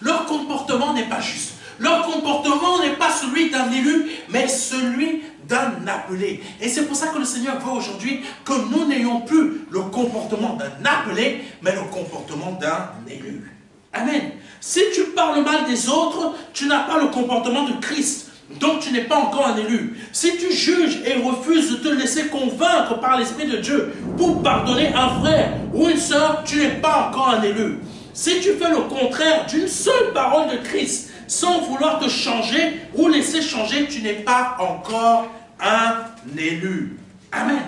Leur comportement n'est pas juste. Leur comportement n'est pas celui d'un élu, mais celui d'un appelé. Et c'est pour ça que le Seigneur veut aujourd'hui que nous n'ayons plus le comportement d'un appelé, mais le comportement d'un élu. Amen. Si tu parles mal des autres, tu n'as pas le comportement de Christ. Donc tu n'es pas encore un élu. Si tu juges et refuses de te laisser convaincre par l'Esprit de Dieu pour pardonner un frère ou une sœur, tu n'es pas encore un élu. Si tu fais le contraire d'une seule parole de Christ, sans vouloir te changer ou laisser changer, tu n'es pas encore un élu. Amen.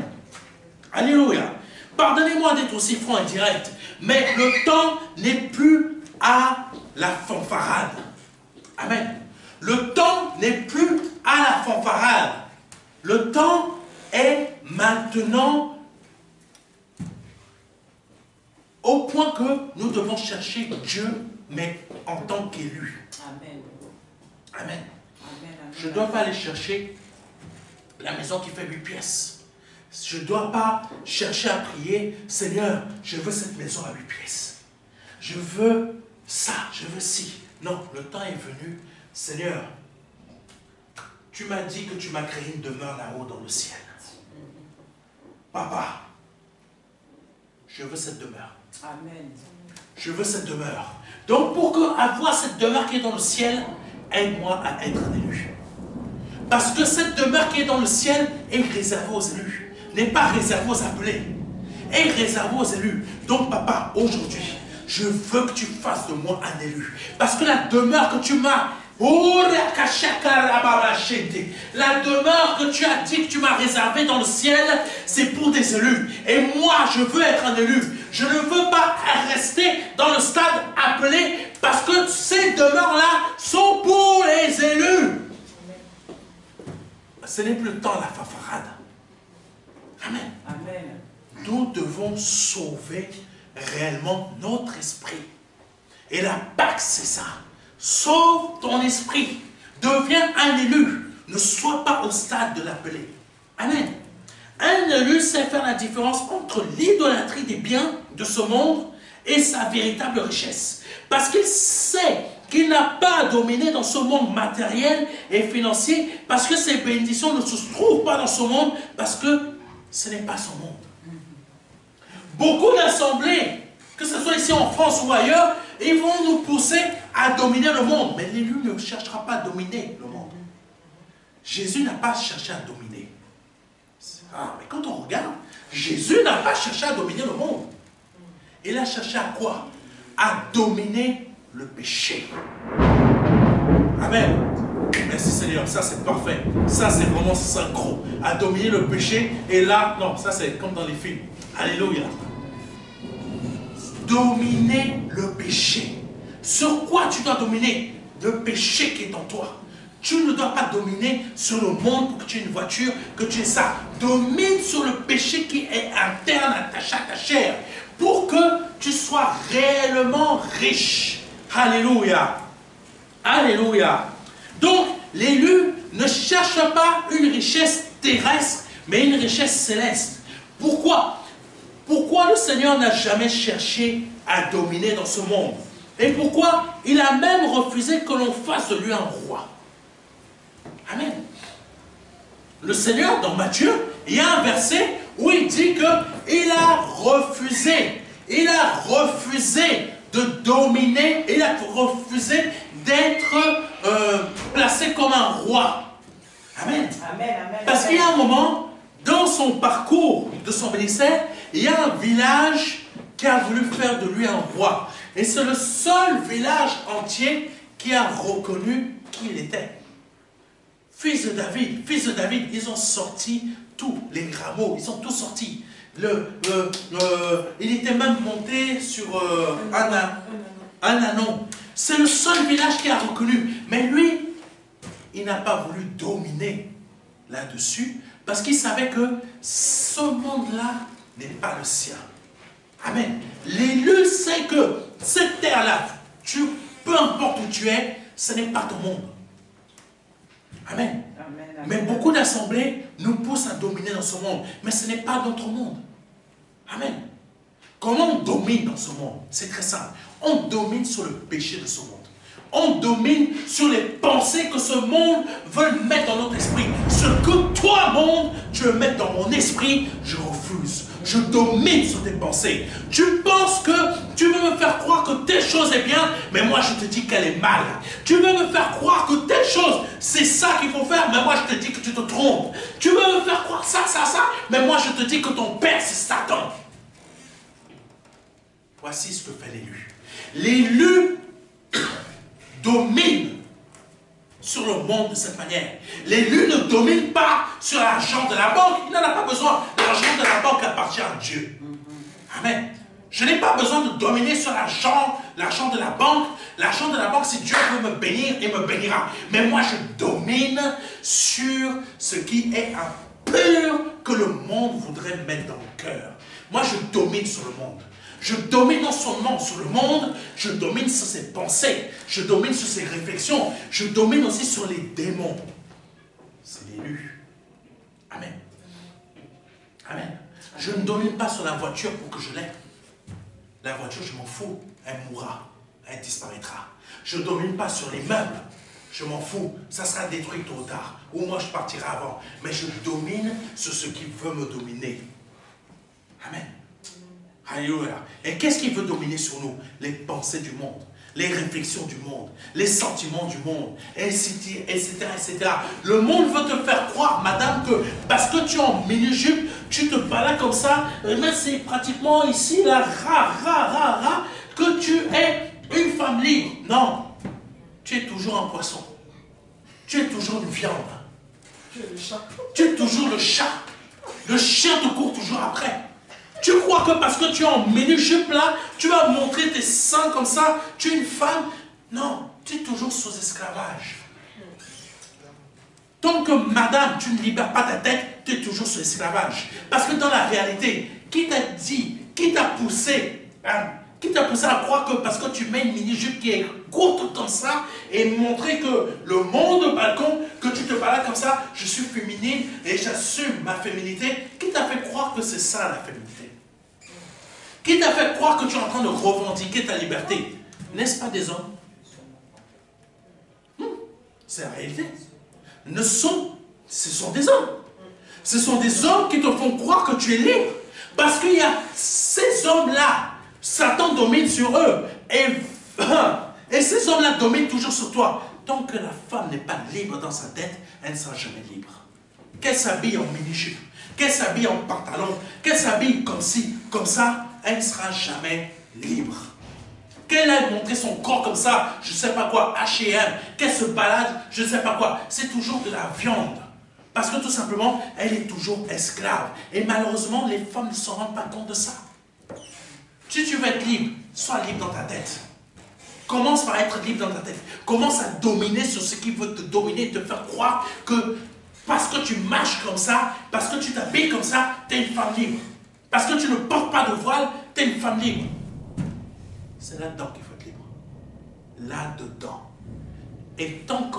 Alléluia. Pardonnez-moi d'être aussi franc et direct, mais le temps n'est plus à la fanfarade. Amen. Le temps n'est plus à la fanfarade. Le temps est maintenant au point que nous devons chercher Dieu, mais en tant qu'élu. Amen. Amen. Amen. Je ne dois pas aller chercher la maison qui fait 8 pièces. Je ne dois pas chercher à prier, Seigneur, je veux cette maison à 8 pièces. Je veux ça, je veux ci. Non, le temps est venu. Seigneur, tu m'as dit que tu m'as créé une demeure là-haut dans le ciel. Papa, je veux cette demeure. Amen. Je veux cette demeure. Donc pour avoir cette demeure qui est dans le ciel, aide-moi à être un élu. Parce que cette demeure qui est dans le ciel est réservée aux élus. N'est pas réservée aux appelés. Est réservée aux élus. Donc papa, aujourd'hui, je veux que tu fasses de moi un élu. Parce que la demeure que tu m'as... La demeure que tu as dit que tu m'as réservée dans le ciel, c'est pour des élus. Et moi, je veux être un élu. Je ne veux pas rester dans le stade appelé parce que ces demeures-là sont pour les élus. Ce n'est plus le temps de la fanfarade. Amen. Amen. Nous devons sauver réellement notre esprit. Et la Pâque, c'est ça. Sauve ton esprit. Deviens un élu. Ne sois pas au stade de l'appelé. Amen. Un élu sait faire la différence entre l'idolâtrie des biens de ce monde et sa véritable richesse. Parce qu'il sait qu'il n'a pas à dominer dans ce monde matériel et financier, parce que ses bénédictions ne se trouvent pas dans ce monde, parce que ce n'est pas son monde. Beaucoup d'assemblées, que ce soit ici en France ou ailleurs, ils vont nous pousser à dominer le monde. Mais l'élu ne cherchera pas à dominer le monde. Jésus n'a pas cherché à dominer. Ah, mais quand on regarde, Jésus n'a pas cherché à dominer le monde. Il a cherché à quoi? À dominer le péché. Amen. Merci Seigneur, ça c'est parfait. Ça c'est vraiment synchro. À dominer le péché. Et là, non, ça c'est comme dans les films. Alléluia. Dominer le péché. Sur quoi tu dois dominer? Le péché qui est en toi. Tu ne dois pas dominer sur le monde pour que tu aies une voiture, que tu aies ça. Domine sur le péché qui est interne à ta chair. Pour que tu sois réellement riche. Alléluia. Alléluia. Donc, l'élu ne cherche pas une richesse terrestre, mais une richesse céleste. Pourquoi? Pourquoi le Seigneur n'a jamais cherché à dominer dans ce monde? Et pourquoi il a même refusé que l'on fasse de lui un roi? Amen. Le Seigneur, dans Matthieu, il y a un verset où il dit qu'il a refusé de dominer, il a refusé d'être placé comme un roi. Amen. Amen, amen. Parce qu'il y a un moment, dans son parcours de son ministère, il y a un village qui a voulu faire de lui un roi. Et c'est le seul village entier qui a reconnu qui il était. Fils de David, ils ont sorti tous les rameaux, ils ont tous sorti. Il était même monté sur un anon. C'est le seul village qui a reconnu. Mais lui, il n'a pas voulu dominer là-dessus parce qu'il savait que ce monde-là n'est pas le sien. Amen. L'élu sait que cette terre-là, peu importe où tu es, ce n'est pas ton monde. Amen. Amen, amen. Mais beaucoup d'assemblées nous poussent à dominer dans ce monde. Mais ce n'est pas notre monde. Amen. Comment on domine dans ce monde? C'est très simple. On domine sur le péché de ce monde. On domine sur les pensées que ce monde veut mettre dans notre esprit. Ce que toi, monde, tu veux mettre dans mon esprit, je refuse. Je domine sur tes pensées. Tu penses que tu veux me faire croire que telle chose est bien, mais moi je te dis qu'elle est mal. Tu veux me faire croire que telle chose, c'est ça qu'il faut faire, mais moi je te dis que tu te trompes. Tu veux me faire croire ça, mais moi je te dis que ton père c'est Satan. Voici ce que fait l'élu. L'élu domine sur le monde de cette manière. L'élu ne domine pas sur l'argent de la banque. Il n'en a pas besoin. L'argent de la banque appartient à Dieu. Amen. Je n'ai pas besoin de dominer sur l'argent de la banque. L'argent de la banque, si Dieu veut me bénir, il me bénira. Mais moi, je domine sur ce qui est impur que le monde voudrait mettre dans le cœur. Moi, je domine sur le monde. Je domine non seulement sur le monde, je domine sur ses pensées, je domine sur ses réflexions, je domine aussi sur les démons. C'est l'élu. Amen. Amen. Je ne domine pas sur la voiture pour que je l'aie. La voiture, je m'en fous. Elle mourra. Elle disparaîtra. Je ne domine pas sur les meubles. Je m'en fous. Ça sera détruit tôt ou tard. Ou moi, je partirai avant. Mais je domine sur ce qui veut me dominer. Amen. Alléluia. Et qu'est-ce qui veut dominer sur nous? Les pensées du monde, les réflexions du monde, les sentiments du monde, etc., etc. Le monde veut te faire croire, madame, que parce que tu es en mini-jupe, tu te balades comme ça, mais c'est pratiquement ici, là, que tu es une femme libre. Non, tu es toujours un poisson. Tu es toujours une viande. Tu es le chat. Tu es toujours le chat. Le chien te court toujours après. Tu crois que parce que tu es en mini-jupe là, tu vas montrer tes seins comme ça, tu es une femme? Non, tu es toujours sous esclavage. Tant que madame, tu ne libères pas ta tête, tu es toujours sous esclavage. Parce que dans la réalité, qui t'a dit, qui t'a poussé à croire que parce que tu mets une mini-jupe qui est courte comme ça et montrer que le monde au balcon, que tu te balades comme ça, je suis féminine et j'assume ma féminité, qui t'a fait croire que c'est ça la féminité? Qui t'a fait croire que tu es en train de revendiquer ta liberté? N'est-ce pas des hommes? C'est la réalité. Ce sont des hommes. Ce sont des hommes qui te font croire que tu es libre. Parce qu'il y a ces hommes-là, Satan domine sur eux. Et ces hommes-là dominent toujours sur toi. Tant que la femme n'est pas libre dans sa tête, elle ne sera jamais libre. Qu'elle s'habille en mini-jupe, qu'elle s'habille en pantalon, qu'elle s'habille comme ci, comme ça, elle ne sera jamais libre. Qu'elle aille montrer son corps comme ça, je ne sais pas quoi, H&M, qu'elle se balade, je ne sais pas quoi, c'est toujours de la viande. Parce que tout simplement, elle est toujours esclave. Et malheureusement, les femmes ne s'en rendent pas compte de ça. Si tu veux être libre, sois libre dans ta tête. Commence par être libre dans ta tête. Commence à dominer sur ce qui veut te dominer, te faire croire que parce que tu marches comme ça, parce que tu t'habilles comme ça, tu es une femme libre. Parce que tu ne portes pas de voile, tu es une femme libre. C'est là-dedans qu'il faut être libre. Là-dedans. Et tant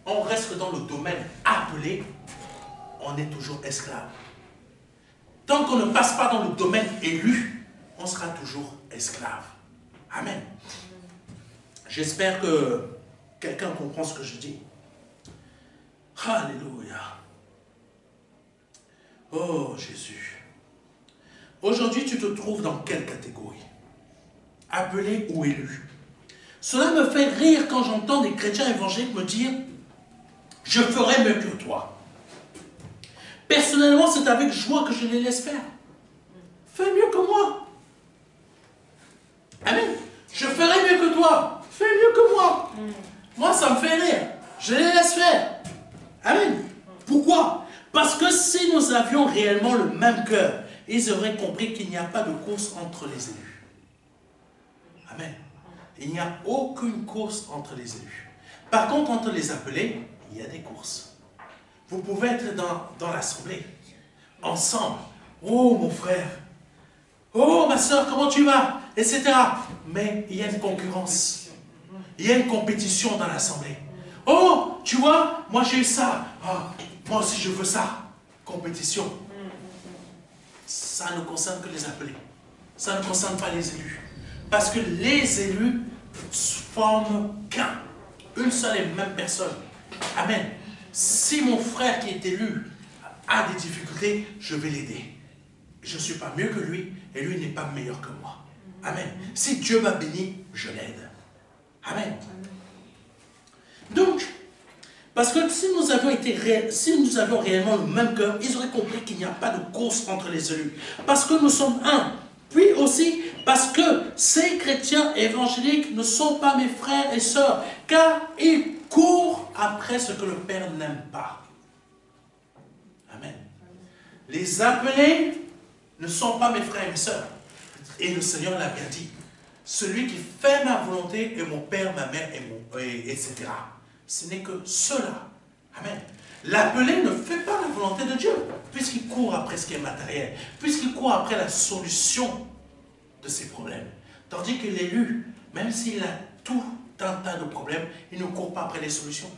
on reste dans le domaine appelé, on est toujours esclave. Tant qu'on ne passe pas dans le domaine élu, on sera toujours esclave. Amen. J'espère que quelqu'un comprend ce que je dis. Alléluia. Oh Jésus. Aujourd'hui, tu te trouves dans quelle catégorie? Appelé ou élu? Cela me fait rire quand j'entends des chrétiens évangéliques me dire « Je ferai mieux que toi ». Personnellement, c'est avec joie que je les laisse faire. Fais mieux que moi. Amen. Je ferai mieux que toi. Fais mieux que moi. Moi, ça me fait rire. Je les laisse faire. Amen. Pourquoi? Parce que si nous avions réellement le même cœur, ils auraient compris qu'il n'y a pas de course entre les élus. Amen. Il n'y a aucune course entre les élus. Par contre, entre les appelés, il y a des courses. Vous pouvez être dans l'assemblée, ensemble. Oh mon frère, oh ma soeur, comment tu vas? Etc. Mais il y a une concurrence. Il y a une compétition dans l'assemblée. Oh, tu vois, moi j'ai eu ça. Ah, moi aussi je veux ça. Compétition. Ça ne concerne que les appelés. Ça ne concerne pas les élus. Parce que les élus forment qu'un. Une seule et même personne. Amen. Si mon frère qui est élu a des difficultés, je vais l'aider. Je ne suis pas mieux que lui et lui n'est pas meilleur que moi. Amen. Si Dieu m'a béni, je l'aide. Amen. Donc, parce que si nous avions réellement le même cœur, ils auraient compris qu'il n'y a pas de course entre les élus. Parce que nous sommes un. Puis aussi, Parce que ces chrétiens évangéliques ne sont pas mes frères et sœurs, car ils courent après ce que le Père n'aime pas. Amen. Les appelés ne sont pas mes frères et mes sœurs. Et le Seigneur l'a bien dit. Celui qui fait ma volonté est mon père, ma mère, etc. Ce n'est que cela. Amen. L'appelé ne fait pas la volonté de Dieu, puisqu'il court après ce qui est matériel, puisqu'il court après la solution de ses problèmes. Tandis que l'élu, même s'il a tout un tas de problèmes, il ne court pas après les solutions.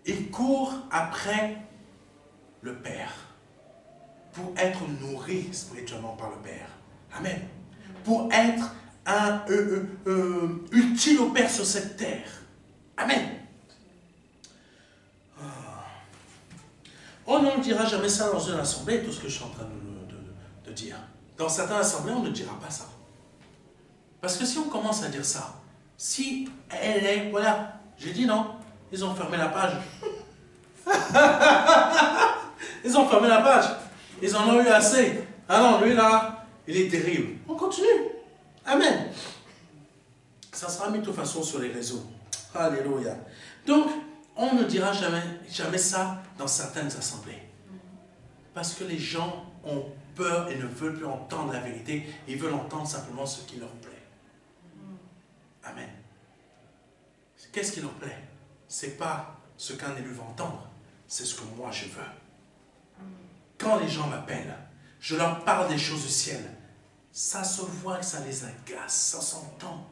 Il court après le Père, pour être nourri spirituellement par le Père. Amen. Pour être utile au Père sur cette terre. Amen. On ne dira jamais ça dans une assemblée, tout ce que je suis en train de dire. Dans certaines assemblées, on ne dira pas ça. Parce que si on commence à dire ça, si elle est, voilà, j'ai dit non, ils ont fermé la page. Ils ont fermé la page. Ils en ont eu assez. Ah non, lui là, il est terrible. On continue. Amen. Ça sera mis de toute façon sur les réseaux. Alléluia. Donc, on ne dira jamais ça dans certaines assemblées. Parce que les gens ont peur et ne veulent plus entendre la vérité. Ils veulent entendre simplement ce qui leur plaît. Amen. Qu'est-ce qui leur plaît? Ce n'est pas ce qu'un élu va entendre. C'est ce que moi je veux. Quand les gens m'appellent, je leur parle des choses du ciel. Ça se voit que ça les agace, ça s'entend.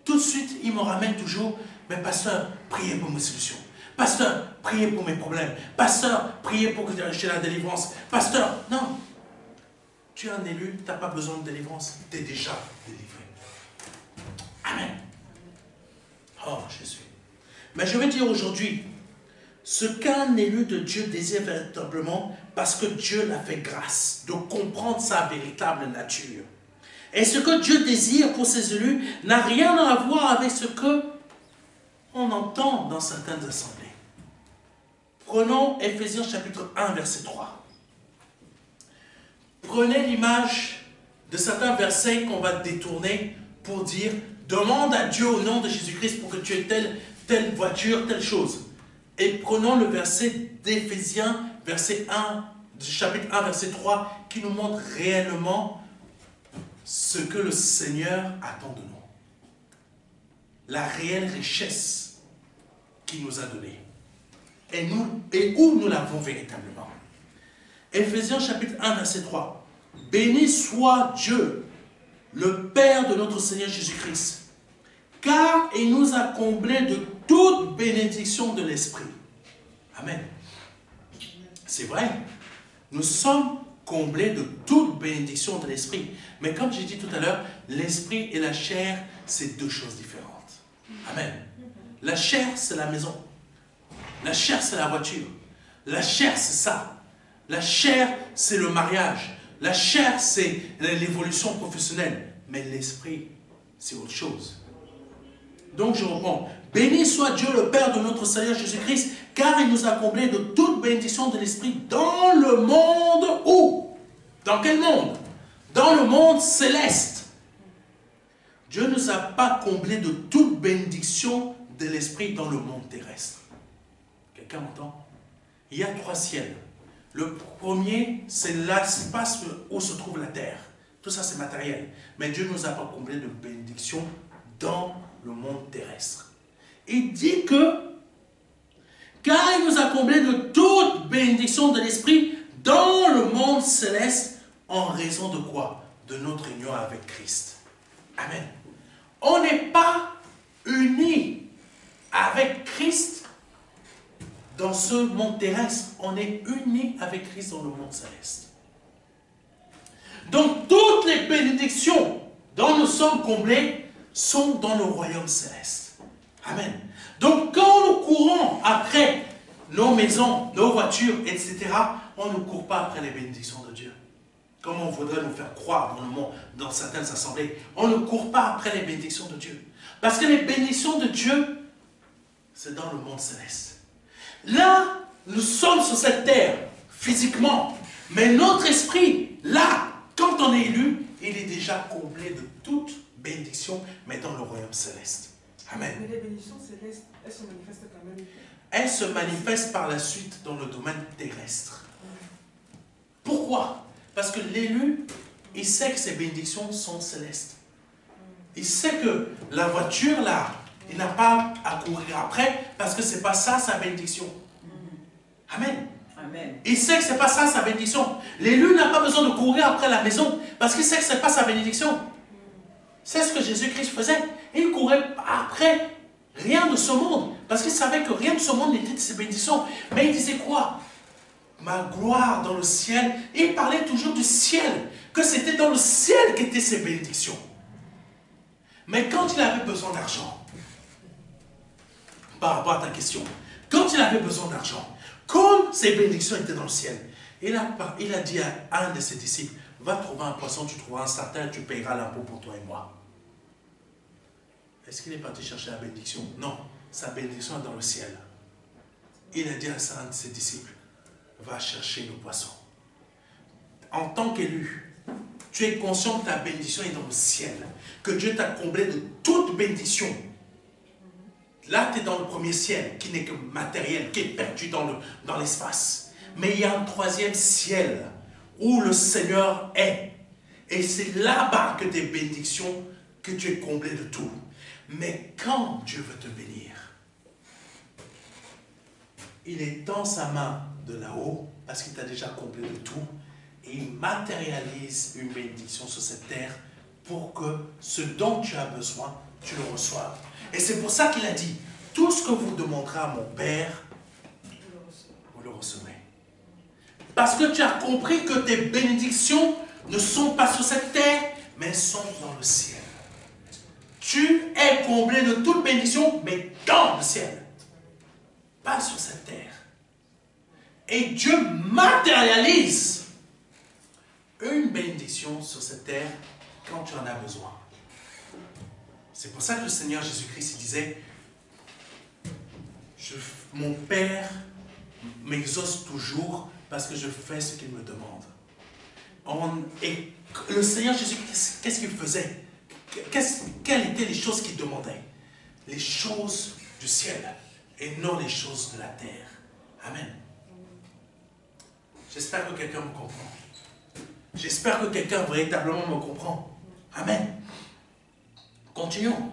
Tout de suite, ils me ramènent toujours, mais pasteur, priez pour mes solutions. Pasteur, priez pour mes problèmes. Pasteur, priez pour que j'ai la délivrance. Pasteur, non. Tu es un élu, tu n'as pas besoin de délivrance. Tu es déjà délivré. Amen. Oh, Jésus. Mais je vais dire aujourd'hui, ce qu'un élu de Dieu désire véritablement, parce que Dieu l'a fait grâce, de comprendre sa véritable nature. Et ce que Dieu désire pour ses élus n'a rien à voir avec ce que on entend dans certaines assemblées. Prenons Éphésiens chapitre 1, verset 3. Prenez l'image de certains versets qu'on va détourner pour dire « Demande à Dieu au nom de Jésus-Christ pour que tu aies telle voiture, telle chose. » Et prenons le verset d'Éphésiens, verset 1, chapitre 1, verset 3, qui nous montre réellement ce que le Seigneur attend de nous. La réelle richesse qu'il nous a donnée. Et où nous l'avons véritablement. Éphésiens chapitre 1, verset 3. Béni soit Dieu, le Père de notre Seigneur Jésus-Christ, car il nous a comblés de toute bénédiction de l'Esprit. Amen. C'est vrai. Nous sommes comblés de toute bénédiction de l'Esprit. Mais comme j'ai dit tout à l'heure, l'Esprit et la chair, c'est deux choses différentes. Amen. La chair, c'est la maison. La chair, c'est la voiture. La chair, c'est ça. La chair, c'est le mariage. La chair, c'est l'évolution professionnelle. Mais l'Esprit, c'est autre chose. Donc je reprends. Béni soit Dieu le Père de notre Seigneur Jésus-Christ, car il nous a comblés de toute bénédiction de l'Esprit dans le monde où? Dans quel monde? Dans le monde céleste. Dieu ne nous a pas comblés de toute bénédiction de l'Esprit dans le monde terrestre. Quelqu'un m'entend? Il y a 3 ciels. Le premier, c'est l'espace où se trouve la terre. Tout ça, c'est matériel. Mais Dieu ne nous a pas comblés de bénédiction dans le monde terrestre. Il dit que, car il nous a comblés de toute bénédiction de l'Esprit dans le monde céleste, en raison de quoi? De notre union avec Christ. Amen. On n'est pas unis avec Christ dans ce monde terrestre. On est unis avec Christ dans le monde céleste. Donc toutes les bénédictions dont nous sommes comblés sont dans le royaume céleste. Amen. Donc quand nous courons après nos maisons, nos voitures, etc., on ne court pas après les bénédictions de Dieu. Comme on voudrait nous faire croire dans le monde, dans certaines assemblées. On ne court pas après les bénédictions de Dieu. Parce que les bénédictions de Dieu, c'est dans le monde céleste. Là, nous sommes sur cette terre, physiquement. Mais notre esprit, là, quand on est élu, il est déjà comblé de toute bénédiction, mais dans le royaume céleste. Amen. Mais les bénédictions célestes, elles se manifestent quand même. Elles se manifestent par la suite dans le domaine terrestre. Pourquoi? Parce que l'élu, il sait que ses bénédictions sont célestes. Il sait que la voiture, là, il n'a pas à courir après, parce que ce n'est pas ça sa bénédiction. Amen. Amen. Il sait que ce n'est pas ça sa bénédiction. L'élu n'a pas besoin de courir après la maison, parce qu'il sait que ce n'est pas sa bénédiction. C'est ce que Jésus-Christ faisait. Il courait après rien de ce monde, parce qu'il savait que rien de ce monde n'était de ses bénédictions. Mais il disait quoi? Ma gloire dans le ciel. Il parlait toujours du ciel, que c'était dans le ciel qu'étaient ses bénédictions. Mais quand il avait besoin d'argent, par rapport à ta question, quand il avait besoin d'argent, comme ses bénédictions étaient dans le ciel, il a dit à un de ses disciples, va trouver un poisson, tu trouveras un sartène, tu payeras l'impôt pour toi et moi. Est-ce qu'il est parti chercher la bénédiction? Non, sa bénédiction est dans le ciel. Il a dit à un de ses disciples, va chercher le poisson. En tant qu'élu, tu es conscient que ta bénédiction est dans le ciel, que Dieu t'a comblé de toute bénédiction. Là, tu es dans le premier ciel, qui n'est que matériel, qui est perdu dans l'espace. Mais il y a un troisième ciel, où le Seigneur est. Et c'est là-bas que tes bénédictions, que tu es comblé de tout. Mais quand Dieu veut te bénir, il étend sa main de là-haut, parce qu'il t'a déjà comblé de tout, et il matérialise une bénédiction sur cette terre pour que ce dont tu as besoin, tu le reçoives. Et c'est pour ça qu'il a dit, tout ce que vous demanderez à mon Père, vous le recevrez. Parce que tu as compris que tes bénédictions ne sont pas sur cette terre, mais elles sont dans le ciel. Tu es comblé de toute bénédiction, mais dans le ciel. Pas sur cette terre. Et Dieu matérialise une bénédiction sur cette terre quand tu en as besoin. C'est pour ça que le Seigneur Jésus-Christ disait, mon Père m'exauce toujours parce que je fais ce qu'il me demande. Et le Seigneur Jésus-Christ, qu'est-ce qu'il faisait? Quelles étaient les choses qu'il demandait? Les choses du ciel et non les choses de la terre. Amen. J'espère que quelqu'un me comprend. J'espère que quelqu'un véritablement me comprend. Amen. Continuons.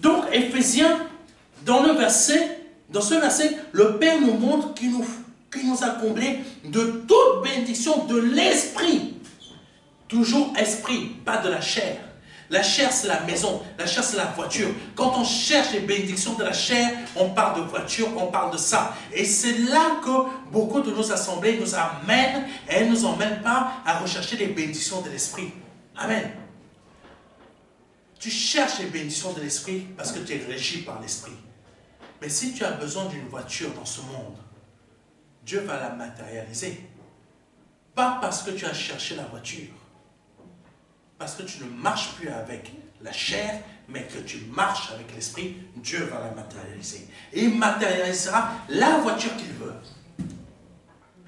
Donc, Éphésiens, dans ce verset, le Père nous montre qu'il nous a comblés de toute bénédiction de l'esprit. Toujours esprit, pas de la chair. La chair, c'est la maison. La chair, c'est la voiture. Quand on cherche les bénédictions de la chair, on parle de voiture, on parle de ça. Et c'est là que beaucoup de nos assemblées nous amènent, et elles ne nous emmènent pas à rechercher les bénédictions de l'esprit. Amen. Tu cherches les bénédictions de l'esprit parce que tu es régi par l'esprit. Mais si tu as besoin d'une voiture dans ce monde, Dieu va la matérialiser. Pas parce que tu as cherché la voiture. Parce que tu ne marches plus avec la chair, mais que tu marches avec l'esprit, Dieu va la matérialiser. Et il matérialisera la voiture qu'il veut.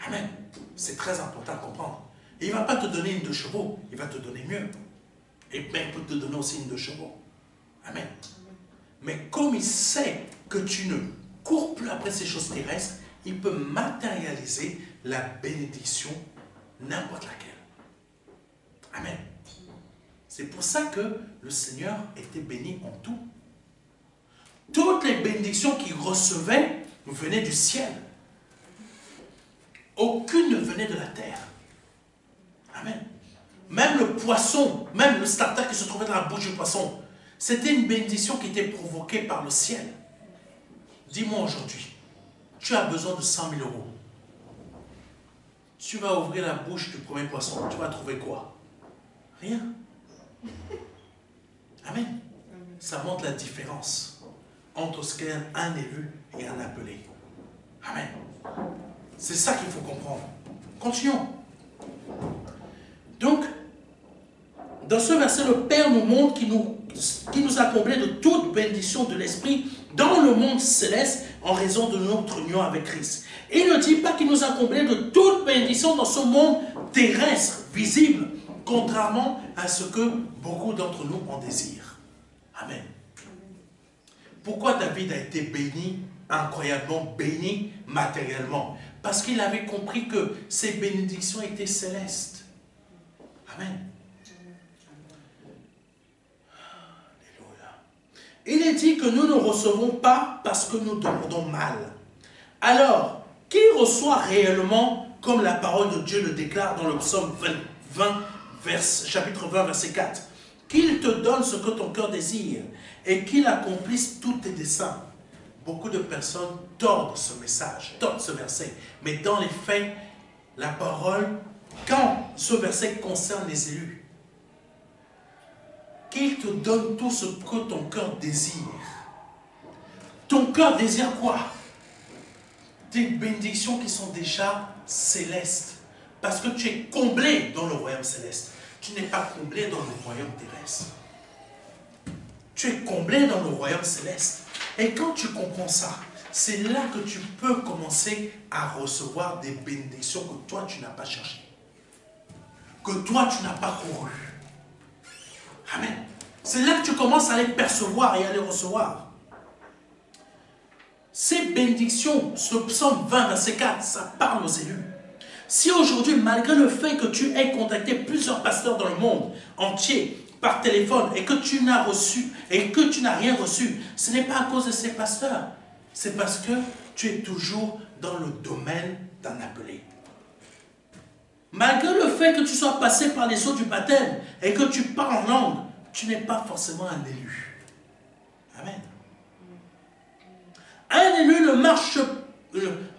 Amen. C'est très important à comprendre. Et il ne va pas te donner une 2 chevaux, il va te donner mieux. Et bien, il peut te donner aussi une 2 chevaux. Amen. Mais comme il sait que tu ne cours plus après ces choses terrestres, il peut matérialiser la bénédiction n'importe laquelle. Amen. C'est pour ça que le Seigneur était béni en tout. Toutes les bénédictions qu'il recevait venaient du ciel. Aucune ne venait de la terre. Amen. Même le poisson, même le starter qui se trouvait dans la bouche du poisson, c'était une bénédiction qui était provoquée par le ciel. Dis-moi aujourd'hui, tu as besoin de 100 000 euros. Tu vas ouvrir la bouche du premier poisson, tu vas trouver quoi? Rien. Amen. Ça montre la différence entre ce qu'est un élu et un appelé. Amen. C'est ça qu'il faut comprendre. Continuons. Donc, dans ce verset, le Père nous montre qu'il nous a comblés de toute bénédiction de l'Esprit dans le monde céleste en raison de notre union avec Christ. Et il ne dit pas qu'il nous a comblés de toute bénédiction dans ce monde terrestre, visible, contrairement à ce que beaucoup d'entre nous en désirent. Amen. Pourquoi David a été béni, incroyablement béni matériellement? Parce qu'il avait compris que ses bénédictions étaient célestes. Amen. Alléluia. Il est dit que nous ne recevons pas parce que nous demandons mal. Alors, qui reçoit réellement, comme la parole de Dieu le déclare dans le psaume 20, chapitre 20, verset 4, qu'il te donne ce que ton cœur désire et qu'il accomplisse tous tes desseins. Beaucoup de personnes tordent ce message, tordent ce verset. Mais dans les faits, la parole, quand ce verset concerne les élus, qu'il te donne tout ce que ton cœur désire. Ton cœur désire quoi? Des bénédictions qui sont déjà célestes. Parce que tu es comblé dans le royaume céleste. Tu n'es pas comblé dans le royaume terrestre. Tu es comblé dans le royaume céleste. Et quand tu comprends ça, c'est là que tu peux commencer à recevoir des bénédictions que toi tu n'as pas cherchées. Que toi tu n'as pas couru. Amen. C'est là que tu commences à les percevoir et à les recevoir. Ces bénédictions, ce psaume 20, verset 4, ça parle aux élus. Si aujourd'hui, malgré le fait que tu aies contacté plusieurs pasteurs dans le monde entier par téléphone et que tu n'as reçu et que tu n'as rien reçu, ce n'est pas à cause de ces pasteurs. C'est parce que tu es toujours dans le domaine d'un appelé. Malgré le fait que tu sois passé par les eaux du baptême et que tu parles en langue, tu n'es pas forcément un élu. Amen. Un élu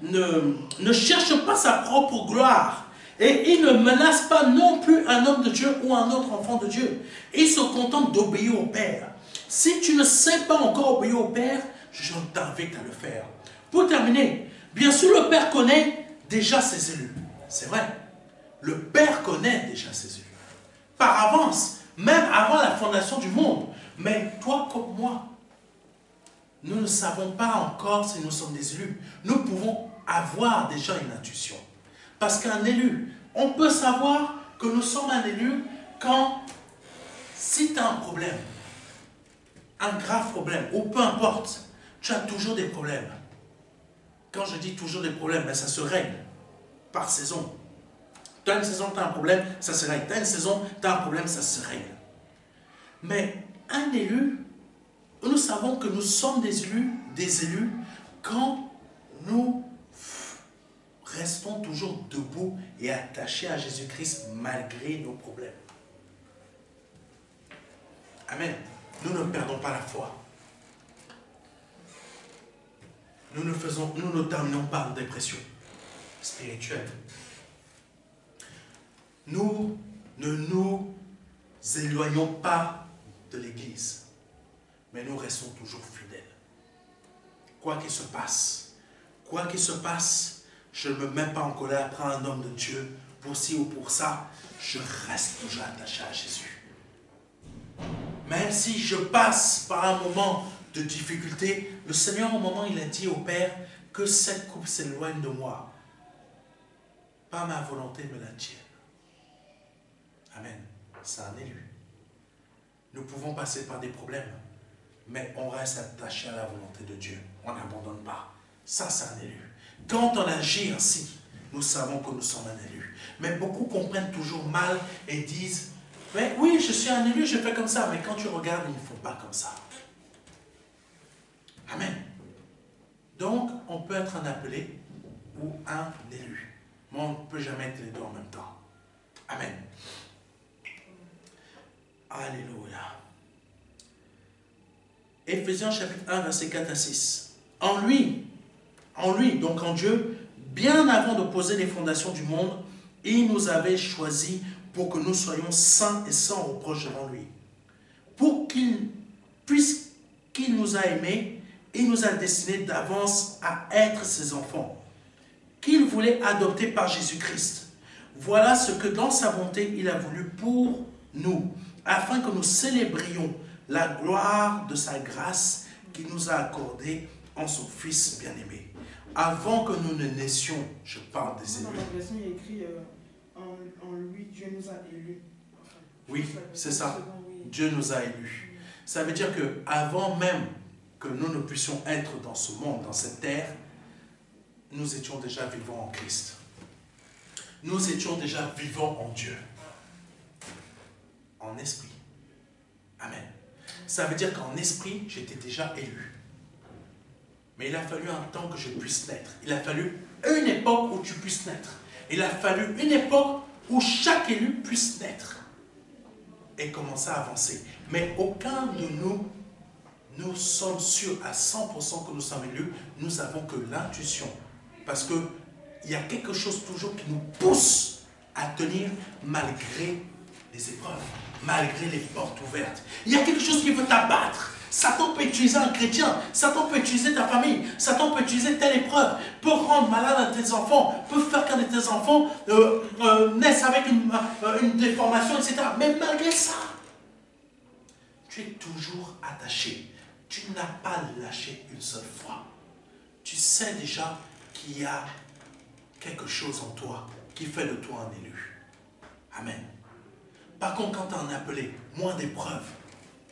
ne cherche pas sa propre gloire. Et il ne menace pas non plus un homme de Dieu ou un autre enfant de Dieu. Il se contente d'obéir au Père. Si tu ne sais pas encore obéir au Père, je t'invite à le faire. Pour terminer, bien sûr le Père connaît déjà ses élus. C'est vrai. Le Père connaît déjà ses élus. Par avance, même avant la fondation du monde. Mais toi comme moi, nous ne savons pas encore si nous sommes des élus. Nous pouvons avoir déjà une intuition. Parce qu'un élu, on peut savoir que nous sommes un élu quand, si tu as un problème, un grave problème, ou peu importe, tu as toujours des problèmes. Quand je dis toujours des problèmes, ben ça se règle par saison. Tu as une saison, tu as un problème, ça se règle. Tu as une saison, tu as un problème, ça se règle. Mais un élu, nous savons que nous sommes des élus quand nous restons toujours debout et attachés à Jésus-Christ malgré nos problèmes. Amen. Nous ne perdons pas la foi. Nous ne terminons pas en dépression spirituelle. Nous ne nous éloignons pas de l'Église, mais nous restons toujours fidèles. Quoi qu'il se passe, je ne me mets pas en colère après un homme de Dieu, pour ci ou pour ça, je reste toujours attaché à Jésus. Même si je passe par un moment de difficulté, le Seigneur, au moment où il a dit au Père que cette coupe s'éloigne de moi. Pas ma volonté, mais la tienne. Amen. C'est un élu. Nous pouvons passer par des problèmes, mais on reste attaché à la volonté de Dieu. On n'abandonne pas. Ça, c'est un élu. Quand on agit ainsi, nous savons que nous sommes un élu. Mais beaucoup comprennent toujours mal et disent, mais oui, je suis un élu, je fais comme ça. Mais quand tu regardes, ils ne font pas comme ça. Amen. Donc, on peut être un appelé ou un élu. Mais on ne peut jamais être les deux en même temps. Amen. Alléluia. Éphésiens chapitre 1, verset 4 à 6. En lui, donc en Dieu, bien avant de poser les fondations du monde, il nous avait choisis pour que nous soyons saints et sans reproche devant lui. Puisqu'il nous a aimés, il nous a destinés d'avance à être ses enfants, qu'il voulait adopter par Jésus-Christ. Voilà ce que dans sa bonté il a voulu pour nous, afin que nous célébrions la gloire de sa grâce qu'il nous a accordée en son Fils bien-aimé. Avant que nous ne naissions, je parle des élus. Dans la version, il est écrit en lui, Dieu nous a élus. Oui, c'est ça. Oui. Dieu nous a élus. Ça veut dire que avant même que nous ne puissions être dans ce monde, dans cette terre, nous étions déjà vivants en Christ. Nous étions déjà vivants en Dieu. En esprit. Amen. Ça veut dire qu'en esprit, j'étais déjà élu. Mais il a fallu un temps que je puisse naître. Il a fallu une époque où tu puisses naître. Il a fallu une époque où chaque élu puisse naître et commencer à avancer. Mais aucun de nous sommes sûrs à 100% que nous sommes élus. Nous avons que l'intuition. Parce qu'il y a quelque chose toujours qui nous pousse à tenir malgré les épreuves, malgré les portes ouvertes. Il y a quelque chose qui veut t'abattre. Satan peut utiliser un chrétien, Satan peut utiliser ta famille, Satan peut utiliser telle épreuve, peut rendre malade un de tes enfants, peut faire qu'un de tes enfants naisse avec une déformation, etc. Mais malgré ça, tu es toujours attaché. Tu n'as pas lâché une seule fois. Tu sais déjà qu'il y a quelque chose en toi qui fait de toi un élu. Amen. Par contre, quand tu as un appelé, moins d'épreuves,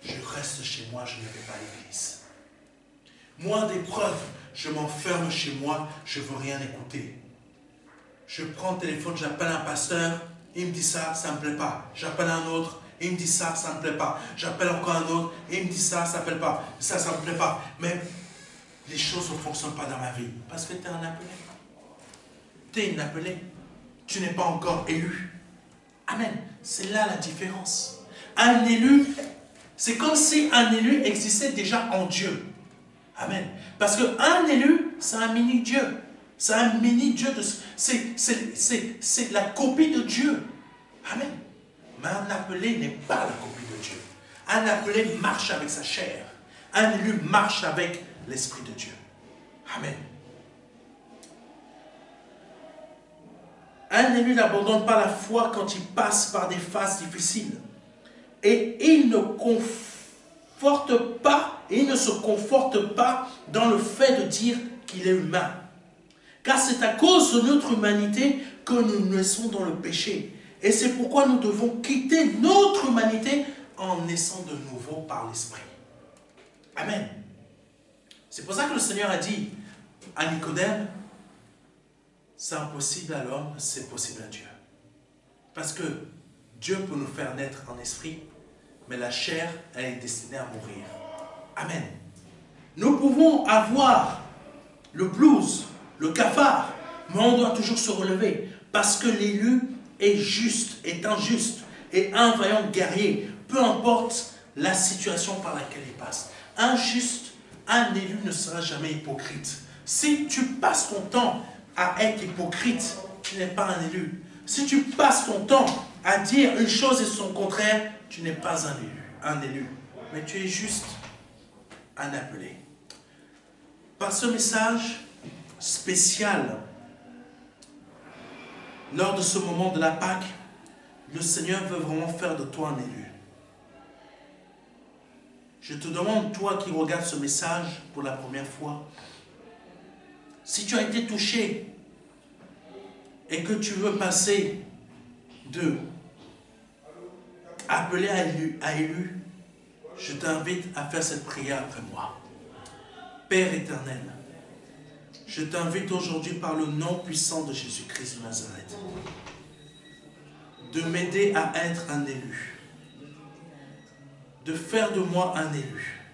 je reste chez moi, je ne vais pas à l'église. Moins d'épreuves, je m'enferme chez moi, je ne veux rien écouter. Je prends le téléphone, j'appelle un pasteur, il me dit ça, ça ne me plaît pas. J'appelle un autre, il me dit ça, ça ne me plaît pas. J'appelle encore un autre, il me dit ça, ça ne me plaît pas. Ça ne me plaît pas. Mais les choses ne fonctionnent pas dans ma vie. Parce que tu es un appelé. Tu es un appelé. Tu n'es pas encore élu. Amen. C'est là la différence. Un élu, c'est comme si un élu existait déjà en Dieu. Amen. Parce qu'un élu, c'est un mini-Dieu. C'est un mini-Dieu. C'est la copie de Dieu. Amen. Mais un appelé n'est pas la copie de Dieu. Un appelé marche avec sa chair. Un élu marche avec l'Esprit de Dieu. Amen. Un élu n'abandonne pas la foi quand il passe par des phases difficiles. Et il ne se conforte pas dans le fait de dire qu'il est humain. Car c'est à cause de notre humanité que nous naissons dans le péché. Et c'est pourquoi nous devons quitter notre humanité en naissant de nouveau par l'Esprit. Amen. C'est pour ça que le Seigneur a dit à Nicodème, c'est impossible à l'homme, c'est possible à Dieu. Parce que Dieu peut nous faire naître en esprit, mais la chair, elle est destinée à mourir. Amen. Nous pouvons avoir le blues, le cafard, mais on doit toujours se relever. Parce que l'élu est juste, est injuste, et un vaillant guerrier, peu importe la situation par laquelle il passe. Un juste, un élu ne sera jamais hypocrite. Si tu passes ton temps à être hypocrite, tu n'es pas un élu. Si tu passes ton temps à dire une chose et son contraire, tu n'es pas un élu. Mais tu es juste un appelé. Par ce message spécial, lors de ce moment de la Pâque, le Seigneur veut vraiment faire de toi un élu. Je te demande, toi qui regardes ce message pour la première fois, si tu as été touché et que tu veux passer de appelé à élu, je t'invite à faire cette prière après moi. Père éternel, je t'invite aujourd'hui par le nom puissant de Jésus-Christ de Nazareth de m'aider à être un élu, de faire de moi un élu,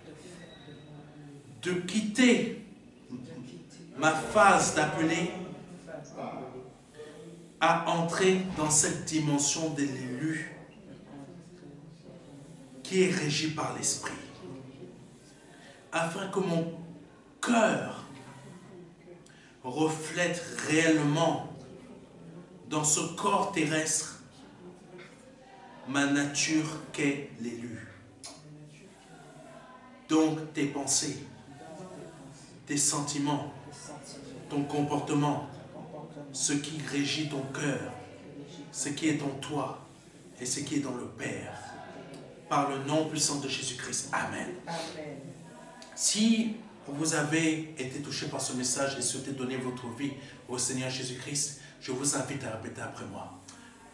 de quitter ma phase d'appelé à entrer dans cette dimension de l'élu qui est régi par l'Esprit, afin que mon cœur reflète réellement dans ce corps terrestre ma nature qu'est l'élu. Donc tes pensées, tes sentiments, ton comportement, ce qui régit ton cœur, ce qui est en toi et ce qui est dans le Père. Par le nom puissant de Jésus-Christ. Amen. Amen. Si vous avez été touché par ce message et souhaitez donner votre vie au Seigneur Jésus-Christ, je vous invite à répéter après moi.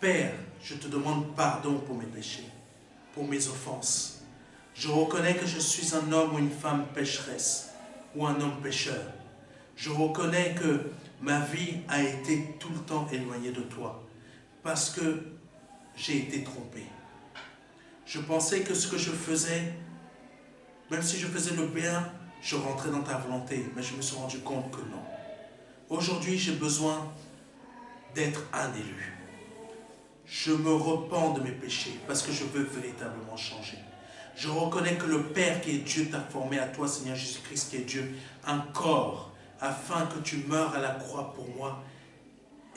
Père, je te demande pardon pour mes péchés. pour mes offenses. Je reconnais que je suis un homme ou une femme pécheresse ou un homme pécheur. Je reconnais que ma vie a été tout le temps éloignée de toi parce que j'ai été trompé. Je pensais que ce que je faisais, même si je faisais le bien, je rentrais dans ta volonté, mais je me suis rendu compte que non. Aujourd'hui, j'ai besoin d'être un élu. Je me repens de mes péchés parce que je veux véritablement changer. Je reconnais que le Père qui est Dieu t'a formé à toi, Seigneur Jésus-Christ qui est Dieu, un corps, afin que tu meures à la croix pour moi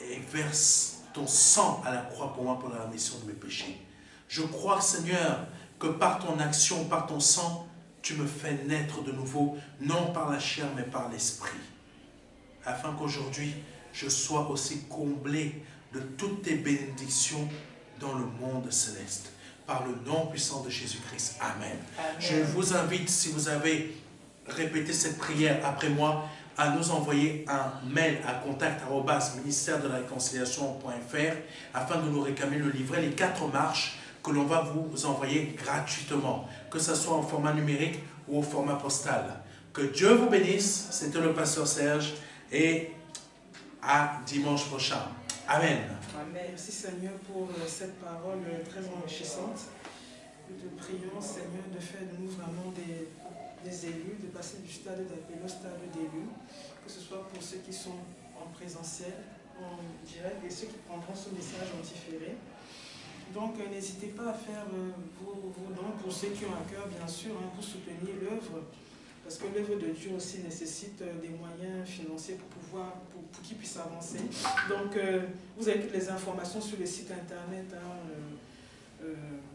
et verse ton sang à la croix pour moi pour la rémission de mes péchés. Je crois, Seigneur, que par ton action, par ton sang, tu me fais naître de nouveau, non par la chair, mais par l'esprit. Afin qu'aujourd'hui, je sois aussi comblé de toutes tes bénédictions dans le monde céleste. Par le nom puissant de Jésus-Christ. Amen. Amen. Je vous invite, si vous avez répété cette prière après moi, à nous envoyer un mail à contact@ministère-de-la-réconciliation.fr afin de nous réclamer le livret Les 4 marches que l'on va vous envoyer gratuitement, que ce soit en format numérique ou au format postal. Que Dieu vous bénisse. C'était le pasteur Serge et à dimanche prochain. Amen. Amen. Merci Seigneur pour cette parole très enrichissante. Nous te prions Seigneur de faire de nous vraiment des élus, de passer du stade d'appel au stade d'élus, que ce soit pour ceux qui sont en présentiel, en direct et ceux qui prendront ce message en différé. Donc n'hésitez pas à faire vos dons pour ceux qui ont à cœur bien sûr pour soutenir l'œuvre. Parce que l'œuvre de Dieu aussi nécessite des moyens financiers pour qu'il puisse avancer. Donc, vous avez toutes les informations sur le site internet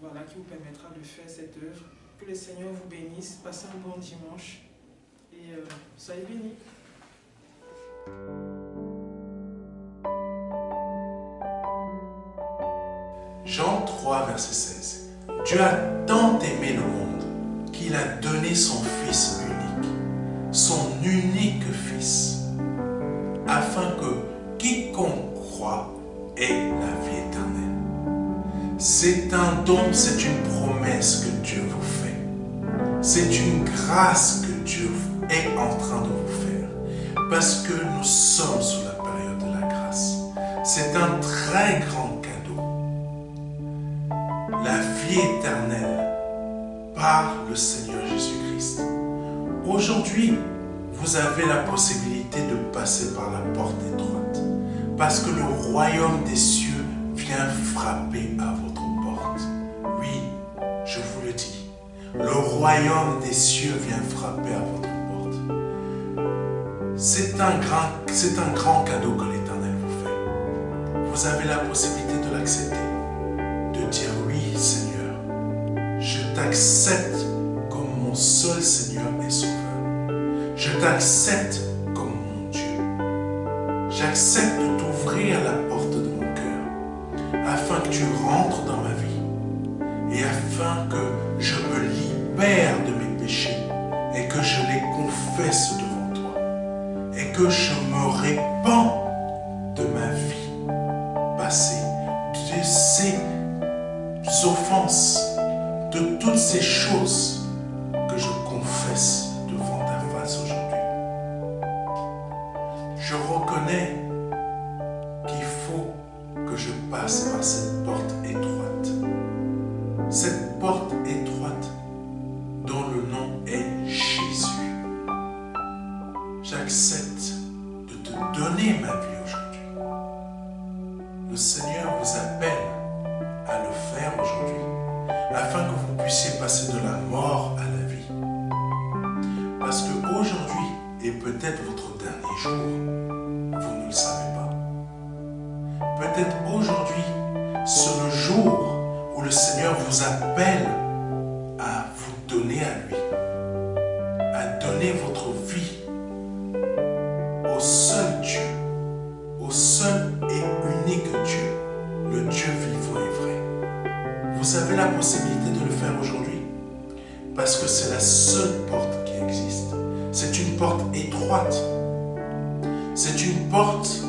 voilà, qui vous permettra de faire cette œuvre. Que le Seigneur vous bénisse. Passez un bon dimanche et soyez bénis. Jean 3, verset 16. Dieu a tant aimé le monde qu'il a donné son Fils unique Fils, afin que quiconque croit ait la vie éternelle. C'est un don, c'est une promesse que Dieu vous fait. C'est une grâce que Dieu est en train de vous faire, parce que nous sommes sous la période de la grâce. C'est un très grand cadeau. La vie éternelle par le Seigneur Jésus-Christ. Aujourd'hui, vous avez la possibilité de passer par la porte étroite, parce que le royaume des cieux vient frapper à votre porte. Oui, je vous le dis, le royaume des cieux vient frapper à votre porte. C'est un grand cadeau que l'Éternel vous fait. Vous avez la possibilité de l'accepter, de dire oui, Seigneur, je t'accepte comme mon seul Seigneur et Sauveur. Je t'accepte comme mon Dieu. J'accepte de t'ouvrir la porte de mon cœur afin que tu rentres dans ma vie et afin que je me libère de mes péchés et que je les confesse devant toi et que je me répands de ma vie passée, de ces offenses, de toutes ces choses que je confesse devant ta face aujourd'hui. Je reconnais qu'il faut que je passe par cette porte étroite. Cette porte étroite dont le nom est Jésus. J'accepte de te donner ma vie aujourd'hui. Le Seigneur vous appelle à le faire aujourd'hui, afin que vous puissiez passer de la mort à la vie. Parce qu'aujourd'hui est peut-être votre dernier jour, vous ne le savez pas. Peut-être aujourd'hui, c'est le jour où le Seigneur vous appelle à vous donner à lui, à donner votre vie au seul Dieu, au seul et unique Dieu, le Dieu vivant et vrai. Vous avez la possibilité de le faire aujourd'hui parce que c'est la seule porte qui existe. C'est une porte étroite. C'est une porte